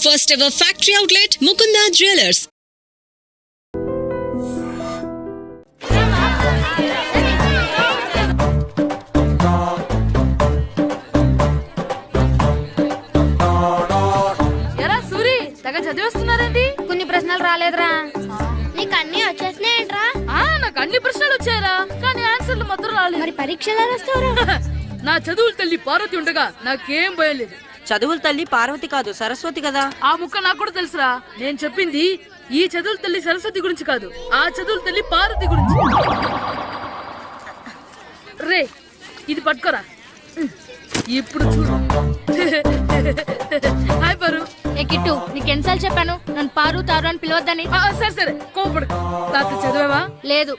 First ever factory outlet, Mukunda Jewelers. చదివేస్తున్నారండి. కొన్ని ప్రశ్నలు రాలేదురా. నీకు అన్ని వచ్చేసినాయంట్రా? నాకు అన్ని ప్రశ్నలు వచ్చాయరా, కానీ ఆన్సర్లు మాత్రం రాలేదు. మరి పరీక్షలు రాస్తావురా? నా చదువుల తల్లి పార్వతి ఉండగా నాకేం భయం లేదు. చదువుల తల్లి పార్వతి కాదు, సరస్వతి కదా. ఆ ముక్క నాకు కూడా తెలుసురా. నేను చెప్పింది ఈ చదువుల తల్లి సరస్వతి గురించి కాదు, ఆ చదువుల తల్లి పార్వతి గురించి. రే ఇది పట్టుకోరా. ఇప్పుడు చూడు. హాయ్ పారు. ఏ కిట్టు, నీకు ఎన్నిసార్లు చెప్పాను నన్ను పారు తారు అని పిలవద్దని? సరే సరే కోపడకు. రాత్రి చదివావా? లేదు.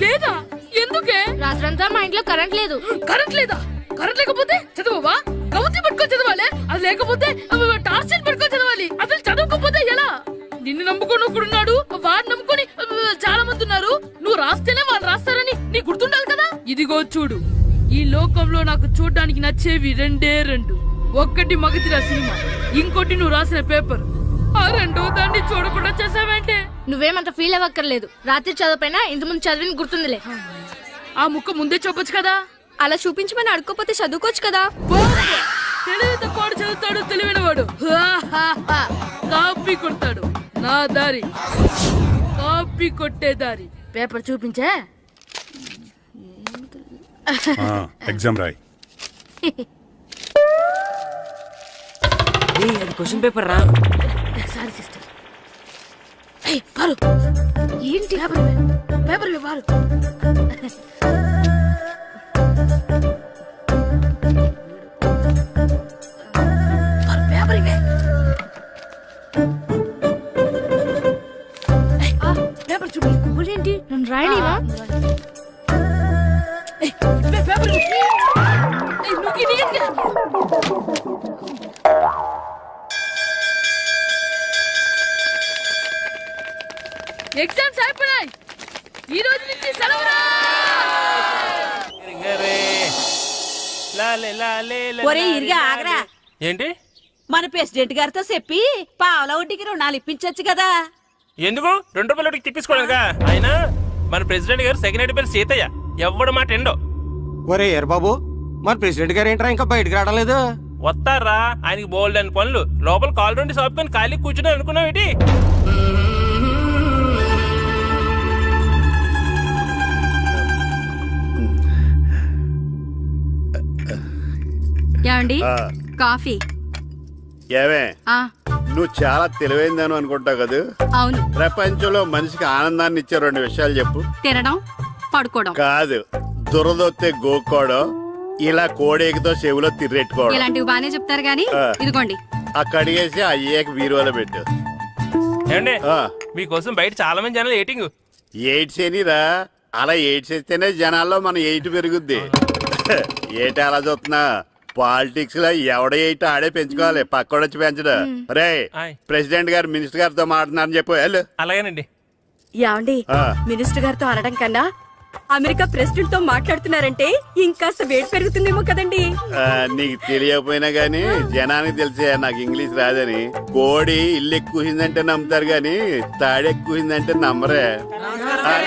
లేదా? ఎందుకే? రాత్రంతా మా ఇంట్లో కరెంట్ లేదు. కరెంట్ లేదా? కరెంట్ లేకపోతే చదవవా? కవిత పట్టుకొని చదవాలి. అది లేకపోతే టార్చ్ పట్టుకొని చదవాలి. అసలు చదవకపోతే ఎలా? నిన్ను నమ్ముకొని ఒకడున్నాడు, వాడు నమ్ముకొని చాలా మంది ఉన్నారు. నువ్వు రాస్తేనే వాళ్ళు రాస్తారని నీ గుర్తుండాలి కదా. ఇదిగో చూడు, ఈ లోకంలో నాకు చూడ్డానికి నచ్చేవి రెండే రెండు. ఒక్కటి మగతిరా సినిమా, ఇంకోటి నువ్వు రాసిన పేపర్. ఆ రెండో దాన్ని చూడకుండా చేసావంటే. నువ్వేమంత ఫీల్ అవ్వక్కర్లేదు. రాత్రి చదవపోయినా ఇంతకుముందు చదివిన గుర్తుందిలే. ఆ ముక్క ముందే చెప్పొచ్చు కదా. అలా చూపించమని అడుక్కోపోతే చదువుకోవచ్చు కదా. తెలివి తక్కువ చదువుతాడు, తెలివైన వాడు కాపీ కొడతాడు. నా దారి కాపీ కొట్టే దారి. పేపర్ చూపించే. ఎగ్జామ్ రాయి. అది క్వశ్చన్ పేపర్ రా. Sorry sister. పారు ఏంటి పేపర్ పారు. పేపర్ ఇవే. పేపర్ చూపి. ఏంటి నన్ను రాయనివా? పేపర్ ఎగ్జామ్స్ అయిపోయాయి. ఈ రోజు నుంచి సెలవురా. ఆగరా. ఏంటి? మన ప్రెసిడెంట్ గారితో చెప్పి పావల వడ్డీకి రుణాలు ఇప్పించొచ్చు కదా. ఎందుకు? 2 రూపాయలు ఒకటి తిప్పించుకోలేదుగా. అయినా మన ప్రెసిడెంట్ గారు సెకండ్ పేరు సీతయ్య, ఎవడు మాట ఎండో. ఒరే ఎర్రబాబు, మన ప్రెసిడెంట్ గారు ఏంట్రా ఇంకా బయటకు రావడం లేదు? వస్తారా, ఆయనకి బోల్డ్ అని పనులు. లోపల కాల్ రెండు సాపుకొని ఖాళీ కూర్చుని అనుకున్నావు ఏంటి? ఏమండి కాఫీ? ఏమే నువ్వు చాలా తెలివైందని అనుకుంటావు కదా. అవును. ప్రపంచంలో మనిషికి ఆనందాన్ని ఇచ్చే 2 విషయాలు చెప్పు. తినడం, పడుకోవడం. కాదు, దురదొత్తే గోక్కోవడం, ఇలా కోడేకితో చెవులో తిర్రెట్టుకోవడం. ఇలాంటివి బానే చెప్తారు గానీ ఇదిగోండి. కడిగేసి అయ్యాక బీరువాలో పెట్టు. ఏమండి, మీకోసం బయట చాలా మంది జనాలు ఎయిటింగ్. ఎయిడ్స్ ఏనిరా? అలా ఎయిడ్స్ వేస్తేనే జనాల్లో మన ఎయిట్ పెరుగుద్ది. ఏటి అలా చూస్తున్నా? పాలిటిక్స్ లో ఎవడ ఎయిట్ ఆడే పెంచుకోవాలి, పక్కడొచ్చి పెంచడం. రే ప్రెసిడెంట్ గారు మినిస్టర్ గారితో మాట్లాడుతున్నారని చెప్పు. వెళ్ళు. అలాగేనండి. ఏమండి, మినిస్టర్ గారితో అనడం కన్నా అమెరికా ప్రెసిడెంట్ తో మాట్లాడుతున్నారంటే ఇంకాస్త వేడి పెరుగుతుందేమో కదండి. నీకు తెలియకపోయినా గానీ జనానికి తెలిసే నాకు ఇంగ్లీష్ రాదని. కోడి ఇల్లు ఎక్కువసిందంటే నమ్ముతారు గాని తాడెక్కువసిందంటే నమ్మరే.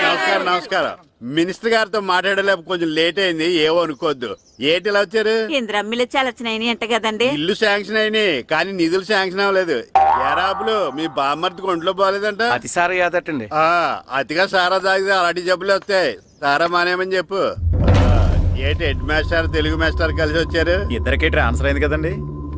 నమస్కారం. నమస్కారం. మినిస్టర్ గారితో మాట్లాడలేక కొంచెం లేట్ అయింది, ఏవో అనుకోవద్దు. ఏంటి ఇలా వచ్చారు? ఇంద్రమ్మిలు చాలచ్చినాయి అంట కదండి. ఇల్లు శాంక్షన్ అయినాయి కానీ నిధులు శాంక్షన్ అవ్వలేదు. ఎరాబులు మీ బామ్మర్తికి ఒంట్లో పోలేదంట. అతిసార యాదటండి. అతిగా సారా తాగితే అలాంటి జబ్బులు వస్తాయి. సారా మానేమని చెప్పు. ఏంటి హెడ్ మాస్టర్ తెలుగు మాస్టర్ కలిసి వచ్చారు? ఇద్దరికి ట్రాన్స్ఫర్ అయింది కదండి.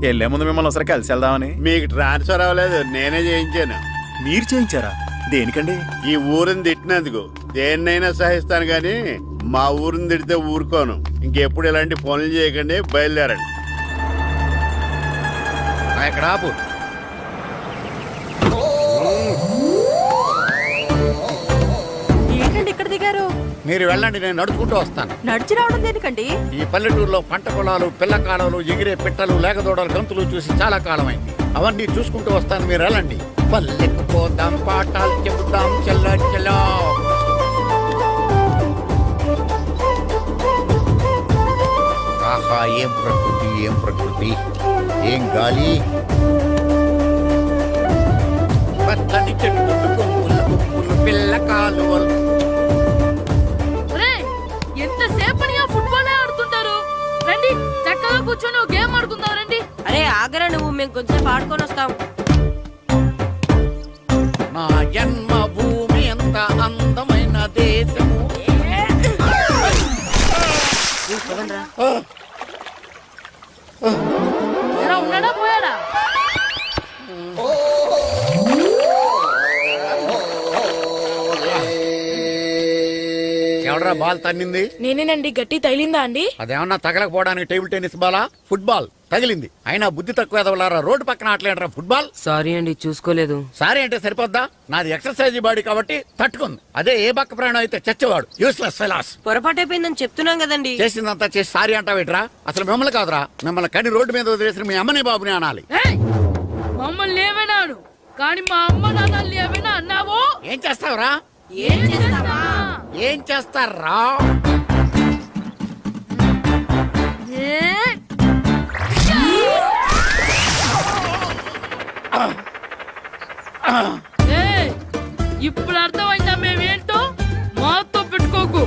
వెళ్లే ముందు మిమ్మల్ని ఒకసారి కలిసి వెళ్దామని. మీకు ట్రాన్స్ఫర్ అవ్వలేదు, నేనే చేయించాను. మీరు చేయించారా? దేనికండి? ఈ ఊరిని తిట్టినందుకు. దేన్నైనా సహిస్తాను గాని మా ఊరిని తిడితే ఊరుకోను. ఇంకెప్పుడు ఇలాంటి పనులు చేయకండి, బయలుదేరండి. ఇక్కడ ఆపు. ఏంటండి ఇక్కడ దిగారు? మీరు వెళ్ళండి, నేను నడుచుకుంటూ వస్తాను. నడిచి రావడం దేనికండి? ఈ పల్లెటూరులో పంట పొలాలు, పిల్ల కాలాలు, ఎగిరే పిట్టలు, లేకదోడలు, గంతులు చూసి చాలా కాలమైంది. అవన్నీ చూసుకుంటూ వస్తాను, మీరు వెళ్ళండి. పల్లెకు పోదాం, పాఠాలు చెబుతాం, చెల్ల చెల్లో. ఆహా, ఏం ప్రకృతి, ఏం ప్రకృతి, ఏం గాలి. మేము కొంచెం ఆడుకొని వస్తాం. నా జన్మభూమి ఎంత అందమైన దేశము. ఎలా ఉన్నాడా పోయాడా? ఎవడరా బాల్ తన్నింది? నేనేనండి. గట్టి తగిలిందా అండి? అదేమన్నా తగలకపోవడానికి టేబుల్ టెన్నిస్ బాలా, ఫుట్బాల్ తగిలింది. అయినా బుద్ధి తక్కువ ఎదవలారా, రోడ్డు పక్కన ఆటలేడరా ఫుట్బాల్. సారీ అండి, చూసుకోలేదు. సారీ అంటే సరిపోద్దా? నాది ఎక్సర్సైజ్ బాడీ కాబట్టి తట్టుకుంది. అదే ఏ బక్క ప్రాణం అయితే చచ్చేవాడు. Useless fellas. పొరపాటు అయిపోయిందని చెప్తున్నాం కదండి. చేసిందంతా చేసి సారీ అంటావేట్రా? అసలు మిమ్మల్ని కాదురా, మిమ్మల్ని కని రోడ్డు మీద వదిలేసిన మీ అమ్మని బాబుని అనాలి. ఏయ్! మమ్మల్ని ఏమైనాను కానీ మా అమ్మ నాన్నల్ని ఏమైనా అన్నావో ఏం చేస్తావురా? ఏం చేస్తావా? ఏం చేస్తారా? ఏయ్! ఇప్పుడు అర్థమైందా మేమేంటో? మాతో పెట్టుకోకు,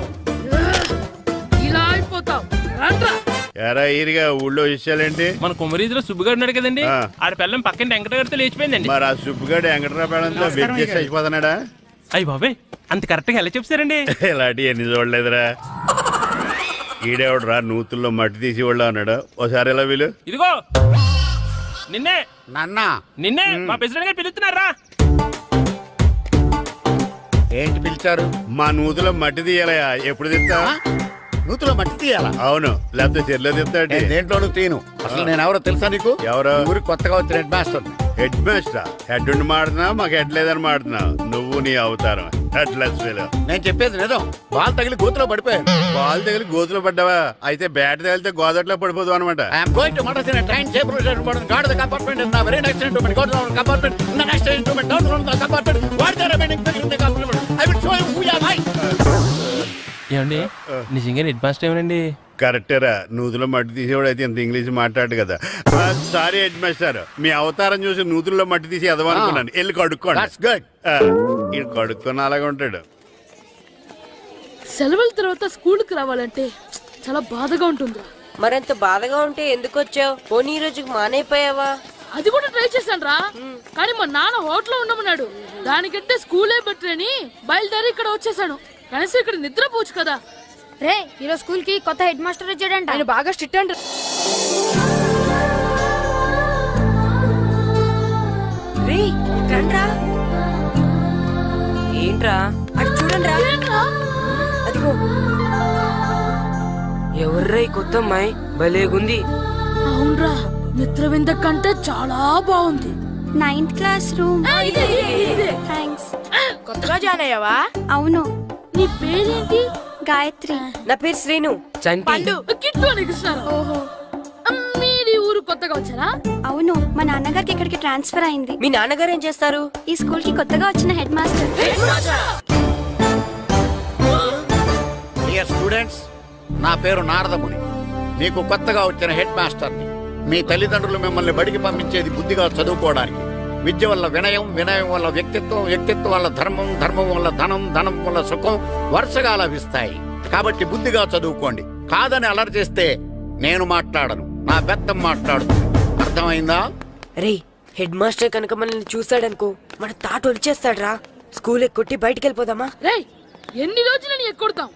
ఇలా అయిపోతావు. రండ్రా. ఎరా ఈరిగా ఊళ్ళో విషయాలేంటి? మన కుమరీధిలో సుబ్బుగాడు ఉన్నాడు కదండి, ఆ. ఆడ పిల్లం పక్కన వెంకటగారితో లేచిపోయిందండి. మరి ఆ సుబ్బుగాడు వెంకటరాపేడంతో వెచ్చేసి అయిపోతున్నాడా? అయ్యి బాబాయ్, అంత కరెక్ట్ గా ఎలా చెప్తారండి? ఇలాంటి ఎన్ని చూడలేదురా. ఈడేవడరా నూతుల్లో మట్టి తీసి వాళ్ళు అన్నాడు. ఓసారి ఎలా వీలు? ఇదిగో నిన్నే నాన్నా నిన్నే మా ప్రెసిడెంట్ గారు పిలుస్తున్నారా? ఏంటి పిలిచారు? మా నూతులో మట్టి తీయాలయా. ఎప్పుడు తీస్తా? నూతులో మట్టి తీయాలా? అవును, లేకపోతే చెర్లో తీస్తాడు. నేను దేంట్లోనూ తీను. అసలు నేను ఎవరో తెలుసా నీకు? ఎవరు? ఊరికి కొత్తగా వచ్చిన head master. Head master? Head ఉండి మాడుతున్నావు, మాకు హెడ్ లేదని మాడుతున్నావు. నువ్వు నీ అవతారం హెడ్లెస్ ఫెలో. నేను చెప్పేది నిజం. బాల్ తగిలి గోతులో పడిపోయాను. బాల్ తగిలి గోతులో పడ్డావా? అయితే బ్యాట్ తగిలితే గోదట్లో పడిపోదు అనమాట. I'm going to మడస్ in a train table guard the compartment in the very next instrument. Go to the compartment in the next instrument. Down from the compartment. What the remaining thing in the compartment? I will show you who you are. ఏమండి నిజంగా head master ఏమనండి? కరెక్టరా, నూతులో మట్టి తీసేవాడు అయితే ఇంత English మాట్లాడు కదా. Sorry head master, మీ అవతారం చూసి నూతుల్లో మట్టి తీసి ఎదవనుకున్నాను. వెళ్ళి కడుక్కోండి. That's good. ఇది కడుక్కొని అలాగే ఉంటాడు. సెలవుల తర్వాత స్కూల్కి రావాలంటే చాలా బాధగా ఉంటుంది. మరింత బాధగా ఉంటే ఎందుకు వచ్చావు? పోనీ ఈ రోజుకి మానేపోయావా? అది కూడా ట్రై చేశాను రా, కానీ మా నాన్న హోటల్లో ఉండమన్నాడు. దానికంటే స్కూలే బెటర్ అని బయలుదేరి ఇక్కడ వచ్చేసాను. కనీసం ఇక్కడ నిద్రపోవచ్చు కదా. రే ఈరోజు స్కూల్ కి కొత్త హెడ్ మాస్టర్ వచ్చాడంట. ఆయన బాగా స్ట్రిక్ట్ అంట. రే రండ్రా. ఏంట్రా? అటు చూడండిరా. అదిగో ఎవర్రా ఈ కొత్త అమ్మాయి? భలేగుంది. అవునరా, మిత్రవింద కంటే చాలా బాగుంది. 9th class room. థ్యాంక్స్. కొత్తగా జాయిన్ అయ్యావా? అవును. నీ పేరేంటి? గాయత్రి. నా పేరు శ్రీను. పండు. కిట్టు అని కృష్ణారా. ఓహో, మీది ఊరు కొత్తగా వచ్చారా? అవును, మా నాన్నగారికి ఇక్కడికి ట్రాన్స్ఫర్ అయింది. మీ నాన్నగారు ఏం చేస్తారు? ఈ స్కూల్ కి కొత్తగా వచ్చిన హెడ్ మాస్టర్. డియర్ స్టూడెంట్స్, నా పేరు నారదముని. మీకు కొత్తగా వచ్చిన హెడ్ మాస్టర్ని. మీ తల్లిదండ్రులు మిమ్మల్ని బడికి పంపించేది బుద్ధిగా చదువుకోవడానికి. విద్య వల్ల వినయం, వినయం వల్ల వ్యక్తిత్వం, వ్యక్తిత్వం వల్ల ధర్మం, ధర్మం వల్ల ధనం, ధనం వల్ల సుఖం వరుసగా లభిస్తాయి. కాబట్టి బుద్ధిగా చదువుకోండి. కాదని అలర్ చేస్తే నేను మాట్లాడను, నా బెత్తం మాట్లాడుతుంది. అర్థమైందా? రే హెడ్ మాస్టర్ కనుక మనల్ని చూసాడనుకో మన తాట వచ్చేస్తాడ్రా. స్కూల్ ఎక్కొట్టి బయటికి వెళ్ళిపోదామా? రే ఎన్ని రోజులని ఎక్కొడతాం?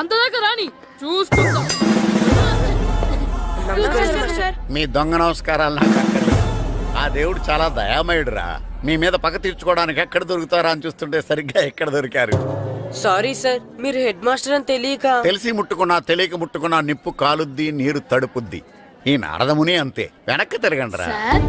అంతదాకా రాని చూసుకుంటాం. మీ దొంగ నమస్కారాలు నాకు అక్కర్లేదు. ఆ దేవుడు చాలా దయామయుడురా. మీ మీద పగ తీర్చుకోవడానికి ఎక్కడ దొరుకుతారా అని చూస్తుంటే సరిగ్గా ఎక్కడ దొరికారు. సారీ సార్, మీరు హెడ్ మాస్టర్ అని తెలియక. తెలిసి ముట్టుకున్నా తెలియక ముట్టుకున్నా నిప్పు కాలుద్ది, నీరు తడుపుద్ది. ఈ నారదముని అంతే. వెనక్కి తిరగండి రా. సార్,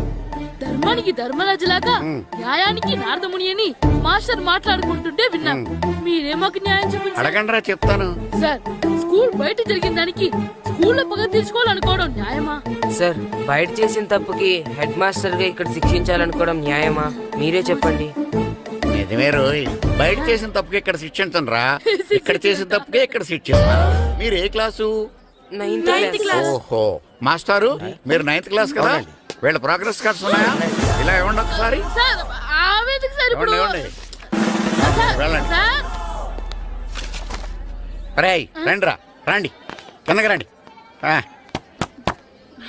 ధర్మానికి ధర్మరాజులాగా న్యాయానికి నారదముని అని మాస్టర్ మాట్లాడుకుంటుంటే విన్నాం. మీరే మాకు న్యాయం చెప్పండి. అడగండి రా, చెప్తాను. సార్, స్కూల్ బయట జరిగిన దానికి స్కూల్లో పగ తీర్చుకోవాలనుకోవడం న్యాయమా? సార్, బయట చేసిన తప్పుకి హెడ్ మాస్టర్ గా ఇక్కడ శిక్షించాలనుకోవడం న్యాయమా? మీరే చెప్పండి. నిజమే రోయ్, బయట చేసిన తప్పుకి ఇక్కడ శిక్షించను రా. ఇక్కడ చేసిన తప్పుకే ఇక్కడ శిక్షిస్తాను. మీరు ఏ క్లాసు? 9th class. ఓహో, మాస్టారు మీరు 9th క్లాస్ కదా? వీళ్ళ ప్రోగ్రెస్ కార్డ్స్ ఉన్నాయా? ఇలా ఇవ్వండి ఒకసారి. సార్, ఆవేదకు సార్ ఇప్పుడు. ఇవ్వండి. సార్, వెళ్ళండి. సార్. రేయ్ రండి రా, రండి కిందకి రండి.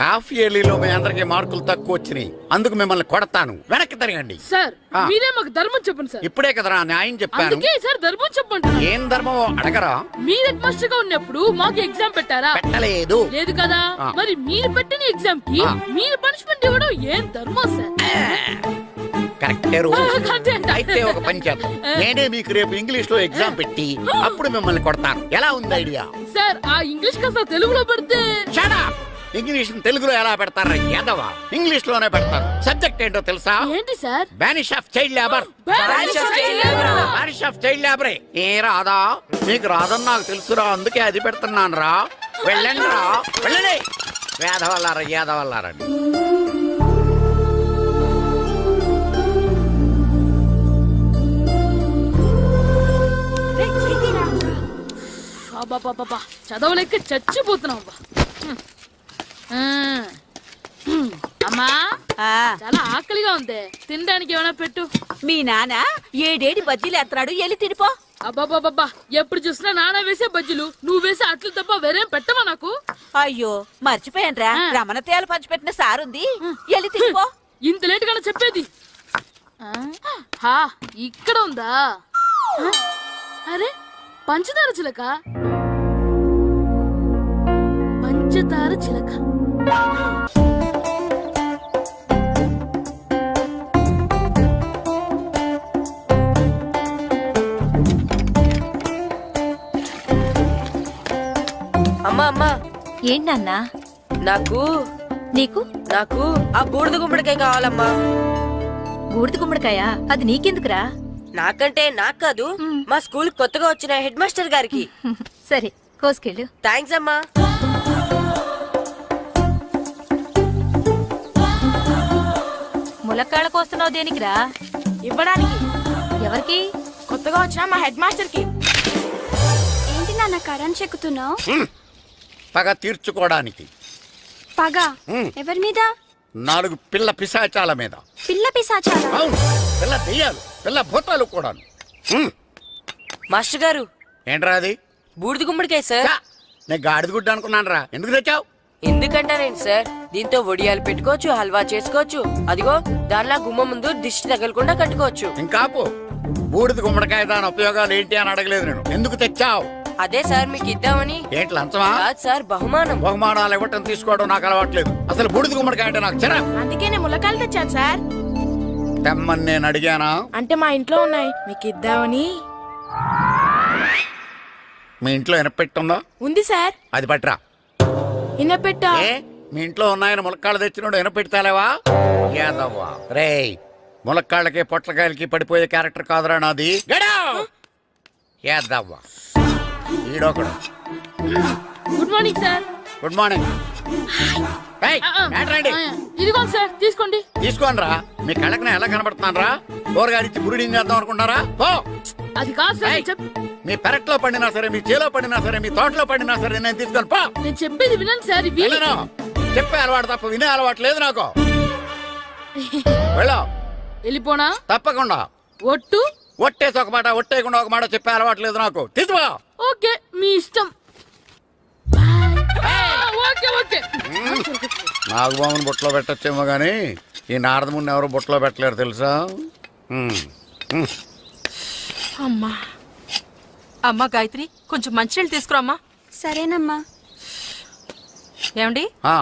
హాఫ్ ఇయర్లీలో మీ అందరికి మార్కులు తక్కువ వచ్చినాయి, అందుకు మిమ్మల్ని కొడతాను. వెనక్కి తిరగండి. సార్ ఆ. మీరే మాకు ధర్మం చెప్పండి సార్. ఇప్పుడే కదరా న్యాయం చెప్పాను. అందుకే సార్ ధర్మం చెప్పండి. ఏం ధర్మం అడగరా? మీరు హెడ్ మాస్టర్ గా ఉన్నప్పుడు మాకు ఎగ్జామ్ పెట్టారా? పెట్టలేదు. లేదు కదా. ఆ. మరి మీరు పెట్టిన ఎగ్జామ్ కి ఆ. మీరు పనిష్మెంట్ ఇవ్వడం ఏం ధర్మం సార్? కరెక్టే రూల్. కరెక్టే అంట. అయితే ఒక పని చేద్దాం, నేనే మీకు రేపు ఇంగ్లీష్ లో ఎగ్జామ్ పెట్టి అప్పుడు మిమ్మల్ని కొడతాను. ఎలా ఉంది ఐడియా? సార్ ఆ ఇంగ్లీష్ కాస్త తెలుగులో పెడితే. Shut up! ఇంగ్లీష్ తెలుగులో ఎలా పెడతారా యాదవా? ఇంగ్లీష్ లోనే పెడతారు. సబ్జెక్ట్ ఏంటో తెలుసా? ఏంటి sir? Banish of child labour. Banish of child labor. Banish of child లేబరే. ఏ రాదా? మీకు రాదని నాకు తెలుసురా, అందుకే అది పెడుతున్నాను రా. వెళ్ళండి రా, వెళ్ళండి. వేదవల్లారా, యాదవల్లారండి. అబ్బా చదవలేక చచ్చిపోతున్నాం అబ్బా. అమ్మా ఆ, చాలా ఆకలిగా ఉంది, తినడానికి ఏమైనా పెట్టు. మీ నాన్న ఏడేడి బజ్జీలు ఎత్తాడు, ఎల్లి తినిపో. అబ్బాబాబా ఎప్పుడు చూసినా నాన్న వేసే బజ్జీలు, నువ్వు వేసే అట్లు తప్ప వేరేం పెట్టవా నాకు? అయ్యో మర్చిపోయానురా, ఆ. రమణ తేలు పంచిపెట్టిన సారుంది, ఎల్లి తినిపో. ఇంత లేట్ గానే చెప్పేది. ఆ, హా ఇక్కడ ఉందా? ఆ, అరే పంచదార చిలక, పంచదార చిలక. అమ్మా అమ్మా, ఏంటన్నా నాకు నీకు నాకు ఆ బూడిద గుమ్మడికాయ కావాలమ్మా. బూడిద గుమ్మడికాయ? అది నీకెందుకురా? నాకంటే నాకు కాదు, మా స్కూల్ కొత్తగా వచ్చిన హెడ్ మాస్టర్ గారికి. సరే కోసుకెళ్ళు. థ్యాంక్స్ అమ్మా. ములక్కాళ్ళ కోస్తున్నావు దేనికిరా? ఇవ్వడానికి. ఎవరికి? కొత్తగా వచ్చిన మా హెడ్ మాస్టర్ కి. ఏంటి నాన్న కరెంట్ చెక్కుతున్నావు? పగ తీర్చుకోవడానికి. పగ హ్మ్. ఎవరి మీద? 4 పిల్ల పిశాచాల మీద. పిల్ల పిశాచాలా? అవును, పిల్ల దెయ్యాలు, పిల్ల భూతాలు కూడాను. మాస్టర్ గారు, ఏంట్రా అది? బూడిద గుమ్మడికాయ సార్. ఛా, నేను గాడిద గుడ్డ అనుకున్నాను రా. ఎందుకు తెచ్చావు? ఎందుకంటారేంటి సార్, దీంతో వడియాలు పెట్టుకోవచ్చు, హల్వా చేసుకోవచ్చు. అదిగో దానిలా గుమ్మ ముందు దిష్టి తగలకుండా కట్టుకోవచ్చు. ఇంకాపు, బూడిద గుమ్మడికాయ దాని ఉపయోగాలు ఏంటి అని అడగలేదు నేను. ఎందుకు తెచ్చావు? అదే సార్ మీకు ఇద్దామని. ఏంటి లంచమా? కాదు సార్, బహుమానం. బహుమానాలు ఇవ్వటం తీసుకోవడం నాకు అలవాట్లేదు. అసలు బూడిద గుమ్మడికాయ అంటే నాకు చిరా. అందుకే నేను ములకాయలు తెచ్చాను సార్. తెమ్మని నేను అడిగానా? అంటే మా ఇంట్లో ఉన్నాయి, మీకు ఇద్దామని. మీ ఇంట్లో ఎనపెట్టుందా? ఉంది సార్. అది పట్రా. ఇన్నపెట్టా. ఏ, మీ ఇంట్లో ఉన్నాయని ములక్కాళ్ళు తెచ్చినోడు ఎనపెడతాలేవా? యాదవ్వా రేయ్, ములక్కాళ్ళకి పొట్లకాయలకి పడిపోయే క్యారెక్టర్ కాదురా నాది. యాదవ్వా ఈడొకడు. Good morning sir. Good morning. ఏయ్, ఏంట్రాండి? ఇదిగోండి సార్, తీసుకోండి. తీసుకోనరా, మీ కళ్ళకి నేను ఎలా కనబడుతున్నాను రా? కూరగాయలిచ్చి బురిడింగ్ చేద్దాం అనుకుంటారా? ఓ, అది కాదు సార్, ఏయ్, మీ పెరట్లో పండినా సరే, మీ చేలో పండినా సరే, మీ తోటలో పండినా సరే నేను తీసుకొని పో. నేను చెప్పేది వినండి సార్. ఇవి వెళ్ళను. చెప్పే అలవాటు తప్ప వినే అలవాటు లేదు నాకు. వెళ్ళా. వెళ్ళిపోనా? తప్పకుండా. ఒట్టు. ఒట్టేసి ఒక మాట, ఒట్టేయకుండా ఒక మాట చెప్పే అలవాటు లేదు నాకు. తీసుకో. ఓకే, మీ ఇష్టం. Okay okay. నాగబాబుని బుట్టలో పెట్టచ్చేమో గానీ ఈ నారదముని ఎవరు బుట్టలో పెట్టలేరు తెలుసా? అమ్మా అమ్మా గాయత్రి, కొంచెం మంచినీళ్ళు తీసుకురామ్మా. సరేనమ్మా. ఏమండి, ఆ,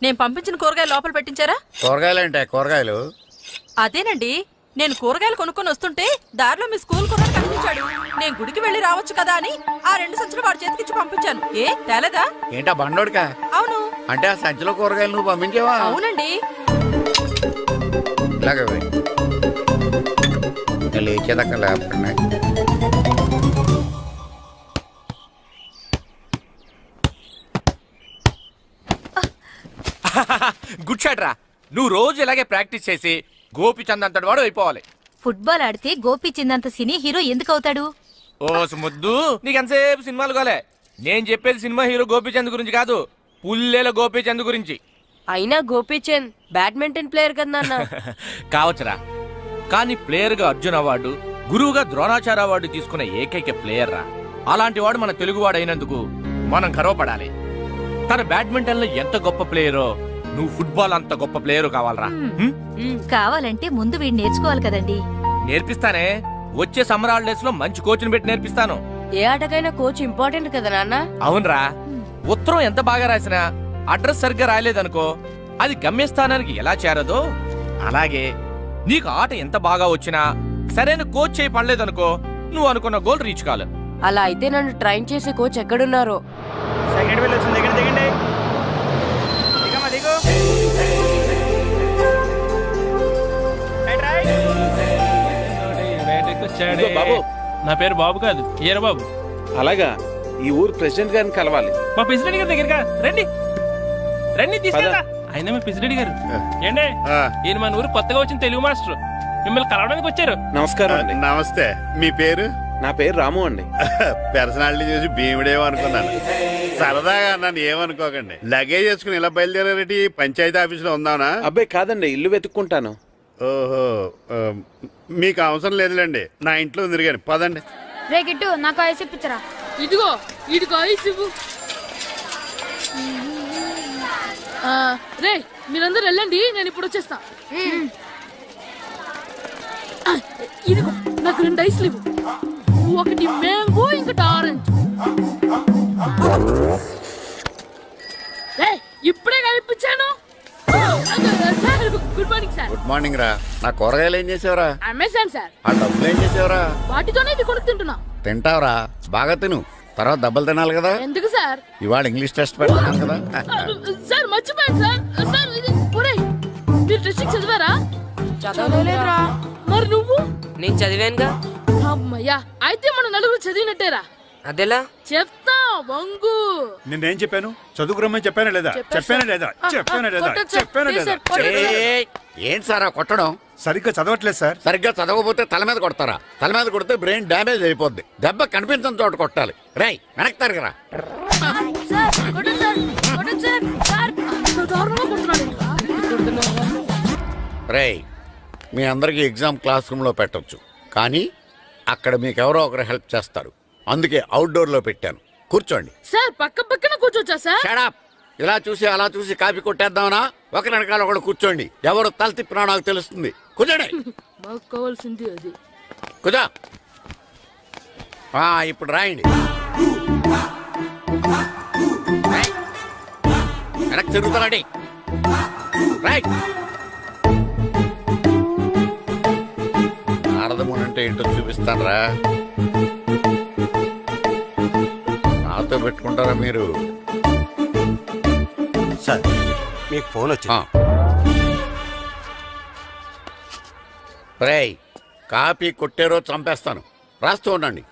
నేను పంపించిన కూరగాయలు లోపల పెట్టించారా? కూరగాయలు ఏంటే? కూరగాయలు అదేనండి, నేను కూరగాయలు కొనుక్కొని వస్తుంటే దారిలో మీ స్కూల్ కుర్రాడు కనిపించాడు. నేను గుడికి వెళ్ళి రావచ్చు కదా అని ఆ 2 సంచులు వాడి చేతికిచ్చి పంపించాను. ఏ తేలేదా? ఏంటా బండోడికా? అవును. అంటే ఆ సంచిలో కూరగాయలు నువ్వు పంపించావా? అవునండి. ఇలాగే పోయి. ఇంకా లేచేదాకా లేకుండా. గుడ్ షాట్ రా. నువ్వు రోజు ఇలాగే ప్రాక్టీస్ చేసి గోపిచంద్ అంతటి వాడు అయిపోవాలి. ఫుట్బాల్ ఆడితే గోపీచంద్ సినీ హీరో ఎందుకు అవుతాడు? ఓ ముద్దు, నీకు ఎంతసేపు సినిమాలు కాలే. నేను చెప్పేది సినిమా హీరో గోపిచంద్ గురించి కాదు, పుల్లెల గోపిచంద్ గురించి. అయినా గోపీచంద్ బ్యాడ్మింటన్ ప్లేయర్ కదా నాన్న. కావచ్చురా, కానీ ప్లేయర్ గా అర్జున్ అవార్డు, గురువుగా ద్రోణాచార్య అవార్డు తీసుకున్న ఏకైక ప్లేయర్ రా. అలాంటి వాడు మన తెలుగువాడు అయినందుకు మనం గర్వపడాలి. తన బ్యాడ్మింటన్ లో ఎంత గొప్ప ప్లేయరో నువ్వు ఫుట్బాల్ అంత గొప్ప ప్లేయర్ కావాలరా హ్మ్? కావాలంటే ముందు వీడు నేర్చుకోవాలి కదండి. నేర్పిస్తానే. వచ్చే సమ్మర్ హాలిడేస్ లో మంచి కోచ్ని పెట్టి నేర్పిస్తాను. ఏ ఆటకైనా కోచ్ ఇంపార్టెంట్ కదా నాన్న. అవునరా, ఉత్తరం ఎంత బాగా రాసినా అడ్రస్ సరిగ్గా రాయలేదనుకో అది గమ్యస్థానానికి ఎలా చేరదో అలాగే నీకు ఆట ఎంత బాగా వచ్చినా సరైన కోచ్ చేయి పడలేదనుకో నువ్వు అనుకున్న గోల్ రీచ్ కాలేదు. అలా అయితే నన్ను ట్రైన్ చేసే కోచ్ ఎక్కడున్నారో. సెకండ్ బిల్ వచ్చింది, దగ్గర దిగండి. దిగమ్మా, దిగు. ఇదిగో బాబు. నా పేరు బాబు కాదు, ఈర బాబు. అలాగా, ఈ ఊరు ప్రెసిడెంట్ గారిని కలవాలి. మా ప్రెసిడెంట్ గారి దగ్గరగా రండి, రండి తీసుకెళ్తా. ఆయన మా ప్రెసిడెంట్ గారు. ఏండే, ఈయన మన ఊరు కొత్తగా వచ్చిన తెలుగు మాస్టర్, మిమ్మల్ని కలవడానికి వచ్చారు. నమస్కారం. నమస్తే. మీ పేరు? నా పేరు రాము అండి. పర్సనాలిటీ చూసి భీముడేమో అనుకున్నాను. సరదాగా నన్ను ఏమనుకోకండి. లగేజ్ చేసుకుని ఇలా బయలుదేరేటి పంచాయతీ ఆఫీసులో ఉందానా? అబ్బాయి కాదండి, ఇల్లు వెతుక్కుంటాను. ఓహో, మీకు అవసరం లేదులేండి, నా ఇంట్లో ఉంది కానీ పదండి. రే గిట్టు, నాకు ఐస్ ఇప్పించరా. ఇదిగో ఇదిగో ఐస్ ఇవ్వు. రే మీరందరూ వెళ్ళండి, నేను ఇప్పుడు వచ్చేస్తా. ఇదిగో నాకు 2 ఐస్లు ఇవ్వు. ఒకటి మ్యాంగో, ఇంకటి ఆరెంజ్. ఇప్పుడే కనిపించాను. Good morning sir. Good morning రా. నా కూరగాయలు ఏం చేసావురా? Amazon sir. ఆ డబ్బులు ఏం చేసావురా? వాటితోనే ఇది కొనుక్కు తింటున్నా. తింటావురా, బాగా తిను. తర్వాత దెబ్బలు తినాలి కదా. ఎందుకు సార్? ఇవాళ ఇంగ్లీష్ టెస్ట్ పెడతాను కదా. సార్ మర్చిపోయాను సార్. సార్ ఇది ఒరేయ్, మీరు టెస్టింగ్ చదివారా? చదవలేదురా. మరి నువ్వు? నేను చదివానుగా. అమ్మయ్యా, అయితే మన నలుగురు చదివినట్టేరా. అదెలా? చెప్తా వంగు. నిన్నేం చెప్పాను? చదువుకురమ్మని చెప్పానా లేదా? చెప్పానా లేదా? చెప్పానా లేదా? కొట్టొచ్చు. చెప్పానా లేదా? ఏయ్, ఏంటి సార్ ఆ కొట్టడం? సరిగ్గా చదవట్లేదు సార్. సరిగ్గా చదవకపోతే తల మీద కొడతారా? తల మీద కొడితే బ్రెయిన్ డ్యామేజ్ అయిపోద్ది. దెబ్బ కనిపించిన చోట కొట్టాలి. రేయ్ వెనక్కి తరగరా. అంత దారుణంగా కొడుతున్నాడు. రేయ్, మీ అందరికీ ఎగ్జామ్ క్లాస్ రూమ్లో పెట్టొచ్చు, కానీ అక్కడ మీకు ఎవరో ఒకరు హెల్ప్ చేస్తారు. అందుకే అవుట్డోర్లో పెట్టాను. కూర్చోండి. సార్ పక్క పక్కన కూర్చోచ్చా సార్? Shut up. ఇలా చూసి అలా చూసి కాపీ కొట్టేద్దామనా? ఒకరి వెనకాల ఒకడు కూర్చోండి. ఎవరు తల తిప్పినా నాకు తెలుస్తుంది. కూర్చోండి. మాకు కావాల్సింది అది. కూర్చో. ఇప్పుడు రాయండి. వెనక్కి తిరుగుతానండి. రాయ్. నారదముని అంటే ఏంటో చూపిస్తాను రా. నాతో పెట్టుకుంటారా మీరు? సార్ మీకు ఫోన్ వచ్చింది. రేయ్, కాపీ కొట్టారో చంపేస్తాను. రాస్తూ ఉండండి.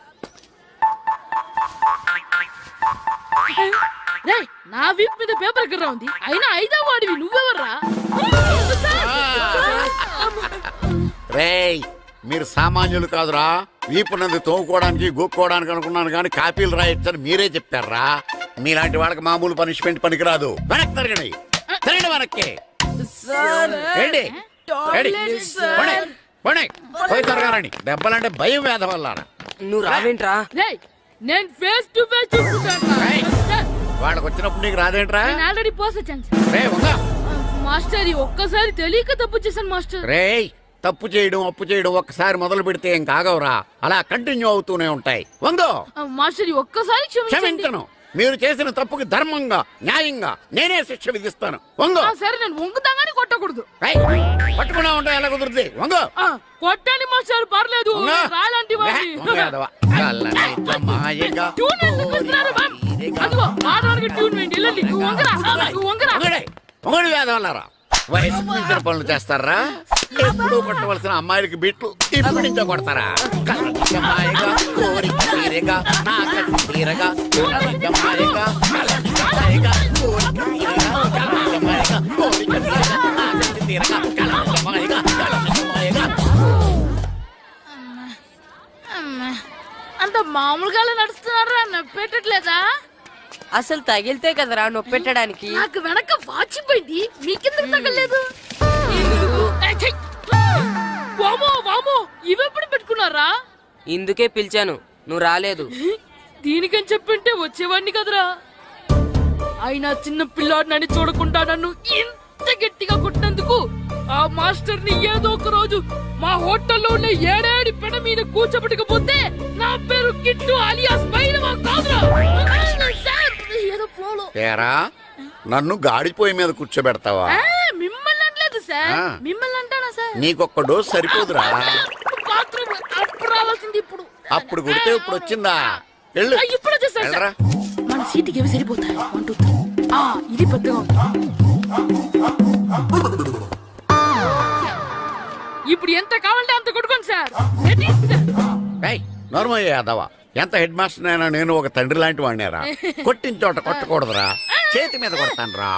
రేయ్, నా వీప్ మీద పేపర్ ఎక్కడ ఉంది? అయినా 5వ వాడివి నువ్వెవర్రా? రేయ్, మీరు సామాన్యులు కాదురా. వీపునంది తోముకోవడానికి గోక్కోవడానికి అనుకున్నాను, కానీ కాపీలు రాయొచ్చని మీరే చెప్పారా. మీలాంటి వాళ్ళకి మామూలు పనిష్మెంట్ పనికిరాదు. వెనక్కి తిరగండి. తిరగండి వెనక్కి. ఏంటి? పోయి తిరగారండి. దెబ్బలంటే భయం వేద వల్ల. నువ్వు రావేంట్రా? రేయ్, నేను ఫేస్ టు ఫేస్ చూసుకుంటాను. వాళ్ళకి వచ్చినప్పుడు నీకు రాదేంట్రా? నేను ఆల్రెడీ పోస్ వచ్చాను సార్. రే వంగా. మాస్టర్, ఈ ఒక్కసారి తెలియక తప్పు చేశాను మాస్టర్. రేయ్, తప్పు చేయడం అప్పు చేయడం ఒక్కసారి మొదలు పెడితే ఏం కాగవరా. అలా కంటిన్యూ అవుతూనే ఉంటాయి. వందో. మాస్టర్, ఈ ఒక్కసారి క్షమించను. మీరు చేసిన తప్పుకి ధర్మంగా న్యాయంగా నేనే శిక్ష విధిస్తాను. వందో. సరే, నేను వంగుతాగానే కొట్టకూడదు. పట్టుకున్నా ఉంటా ఎలా కుదురుతుంది. వందో. కొట్టండి మాస్టర్, పర్లేదు. రాలాంటి ట్యూన్ ఎందుకు ఇస్తున్నారు? అదిగో ఆడవానికి ట్యూన్ వేయండి. వెళ్ళండి. నువ్వు వంగరా, నువ్వు వంగరా. వంగడి వేదవల్లారా. వయసు మించిన పనులు చేస్తారా? ఎప్పుడు కొట్టవలసిన అమ్మాయిలకి బిట్లు ఇప్పుడు నుంచో కొడతారా? కలజమాయగా కోరిక తీరగా నా కసి తీరగా కలజమాయగా కలజమాయగా కోరిక తీరగా కలజమాయగా కోరిక తీరగా నా కసి తీరగా కలజమాయగా కలజమాయగా. అంత మామూలుగా నడుస్తున్నారా? నొప్పెట్టట్లేదా? అసలు తగిలితే కదరా నొప్పెట్టడానికి. నాకు వెనక వాచిపోయింది, మీకెందుకు తగలేదు? వామో వామో, ఇవెప్పుడు పెట్టుకున్నారా? ఇందుకే పిలిచాను, నువ్వు రాలేదు. దీనికని చెప్పింటే వచ్చేవాడిని కదరా. అయినా చిన్న పిల్లాడినని చూడకుండా నన్ను ఇంత అంత గట్టిగా కొట్టినందుకు ఆ మాస్టర్ ని ఏదో ఒక రోజు మా హోటల్లో ఉన్న ఏడేడి పెడ మీద కూర్చోబెట్టకపోతే నా పేరు కిట్టు అలియాస్ బైరవా కాదురా. సార్, ఏదో ఫ్లోలో. తేరా నన్ను గాడిపోయి మీద కూర్చోబెడతావా? మిమ్మల్ని అనలేదు సార్, ఆ. మిమ్మల్ని అంటానా సార్? నీకొక్క డోస్ సరిపోదురా? బాత్రూమ్ అప్పుడు రావాల్సింది ఇప్పుడు. అప్పుడు కొడితే ఇప్పుడు వచ్చిందా? వెళ్ళు. ఇప్పుడు వచ్చేసారు సార్. వెళ్ళరా. మన సీటుకి ఏవి సరిపోతాయి? 1 2 3. ఇది పెద్దగా ఉంది. ఇప్పుడు ఎంత కావాలంటే అంత కొట్టుకోండి సార్. Ready, sir? ఏయ్, నోర్మయ్య యాదవ, ఎంత హెడ్ మాస్టర్ అయినా నేను ఒక తండ్రి లాంటి వాడినేరా. కొట్టిన చోట కొట్టకూడదురా, చేతి మీద కొడతాను రా.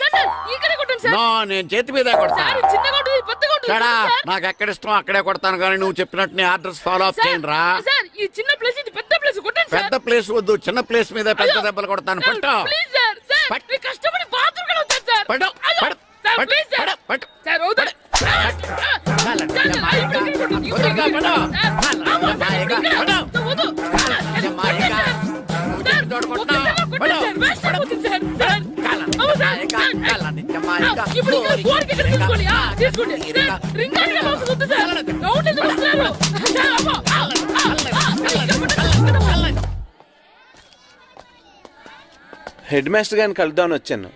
సార్, సార్, ఇక్కడే కొట్టండి సార్. నో, నేను చేతి మీదే కొడతా. సార్, ఇది చిన్నగా ఉంటుంది, పెద్దగా ఉంటుంది. చడా, సార్. నాకు ఎక్కడ ఇష్టం అక్కడే కొడతాను, కానీ నువ్వు చెప్పినట్టు నీ ఆర్డర్స్ ఫాలో అప్ సార్, చేయండి రా. సార్, ఈ చిన్న ప్లేస్, ఇది పెద్ద ప్లేస్, కొట్టండి సార్. పెద్ద ప్లేస్ వద్దు, చిన్న ప్లేస్ మీద పెద్ద దెబ్బలు కొడతాను. పట్టు ప్లీజ్ సార్, సార్, పట్టు. మీరు కష్టపడి బాత్రూమ్ కూడా వచ్చారు సార్. పట్టు, అయ్యో, పట్టు, సార్, పట్టు, ప్లీజ్ సార్. పట్టు, సార్, వద్దు. హెడ్ మాస్టర్ గారిని కలుద్దామని వచ్చాను.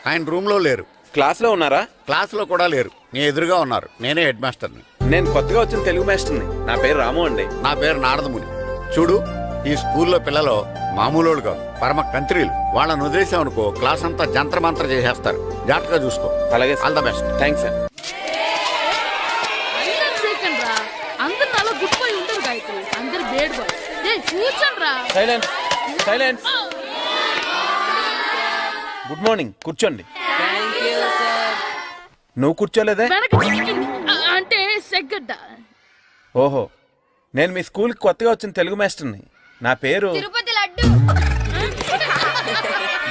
ఆయన రూమ్ లో లేరు, క్లాస్లో ఉన్నారా? క్లాస్ లో కూడా లేరు, నీ ఎదురుగా ఉన్నారు. నేనే హెడ్ మాస్టర్ని. నేను కొత్తగా వచ్చిన తెలుగు మాస్టర్ని. నా పేరు రాము అండి. నా పేరు నారదముని. చూడు, ఈ స్కూల్లో పిల్లలు మామూలు కాదు, పరమ కంత్రీలు. వాళ్ళని వదిలేసామనుకో క్లాస్ అంతా జంత్ర మంత్ర చేసేస్తారు. జాగ్రత్తగా చూసుకో. అలాగే all the best. Thanks sir. అందరు నాలో గుడ్ బాయ్ ఉండరు గాయత్రి, అందరు బేడ్ బాయ్. కూర్చోండి రా. Silence, silence. గుడ్ మార్నింగ్, కూర్చోండి. నువ్వు కూర్చోలేదే? వెనక చిక్కింది. అంటే సెగ్గడ్డ. ఓహో, నేను మీ స్కూల్కి కొత్తగా వచ్చిన తెలుగు మాస్టర్ని. నా పేరు తిరుపతి లడ్డు.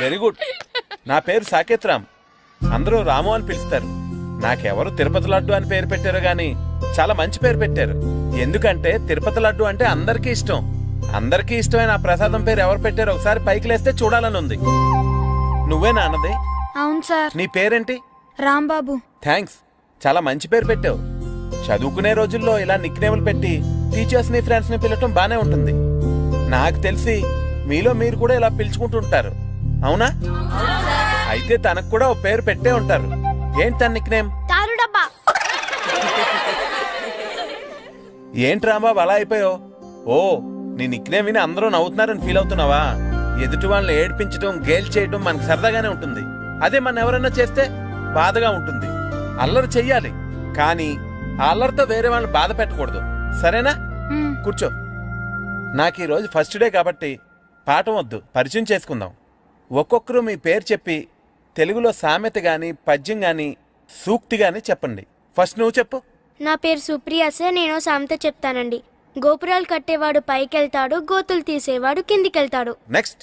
Very good. నా పేరు సాకేత్ రామ్, అందరూ రాము అని పిలుస్తారు. నాకెవరు తిరుపతి లడ్డు అని పేరు పెట్టారు గాని చాలా మంచి పేరు పెట్టారు. ఎందుకంటే తిరుపతి లడ్డు అంటే అందరికీ ఇష్టం. అందరికీ ఇష్టమైన ఆ ప్రసాదం పేరు ఎవరు పెట్టారో ఒకసారి పైకి లేస్తే చూడాలని ఉంది. నువ్వేనా అన్నది? అవును సార్. నీ పేరేంటి? రాంబాబు. థ్యాంక్స్, చాలా మంచి పేరు పెట్టావు. చదువుకునే రోజుల్లో ఇలా నిక్నేములు పెట్టి టీచర్స్ ని ఫ్రెండ్స్ ని పిలవటం బానే ఉంటుంది. నాకు తెలిసి మీలో మీరు కూడా ఇలా పిలుచుకుంటుంటారు, అవునా? అయితే తనకు కూడా ఓ పేరు పెట్టే ఉంటారు. ఏంటి తన నిక్నేమ్? తారు డబ్బా. ఏంటి రాంబాబు అలా అయిపోయావు? ఓ, నీ నిక్నేమ్ విని అందరూ నవ్వుతున్నారని ఫీల్ అవుతున్నావా? ఎదుటి వాళ్ళని ఏడ్పించడం, గేల్ చేయడం మనకు సరదాగానే ఉంటుంది. అదే మన ఎవరన్నా చేస్తే బాధగా ఉంటుంది. అల్లరి చెయ్యాలి, కానీ ఆ అల్లరితో వేరే వాళ్ళని బాధ పెట్టకూడదు, సరేనా? కూర్చో. నాకు ఈరోజు ఫస్ట్ డే కాబట్టి పాఠం వద్దు, పరిచయం చేసుకుందాం. ఒక్కొక్కరు మీ పేరు చెప్పి తెలుగులో సామెత గాని, పద్యం గాని, సూక్తి గాని చెప్పండి. ఫస్ట్ నువ్వు చెప్పు. నా పేరు సుప్రియ సార్. నేను సామెత చెప్తానండి. గోపురాలు కట్టేవాడు పైకెళ్తాడు, గోతులు తీసేవాడు కిందికెళ్తాడు. నెక్స్ట్.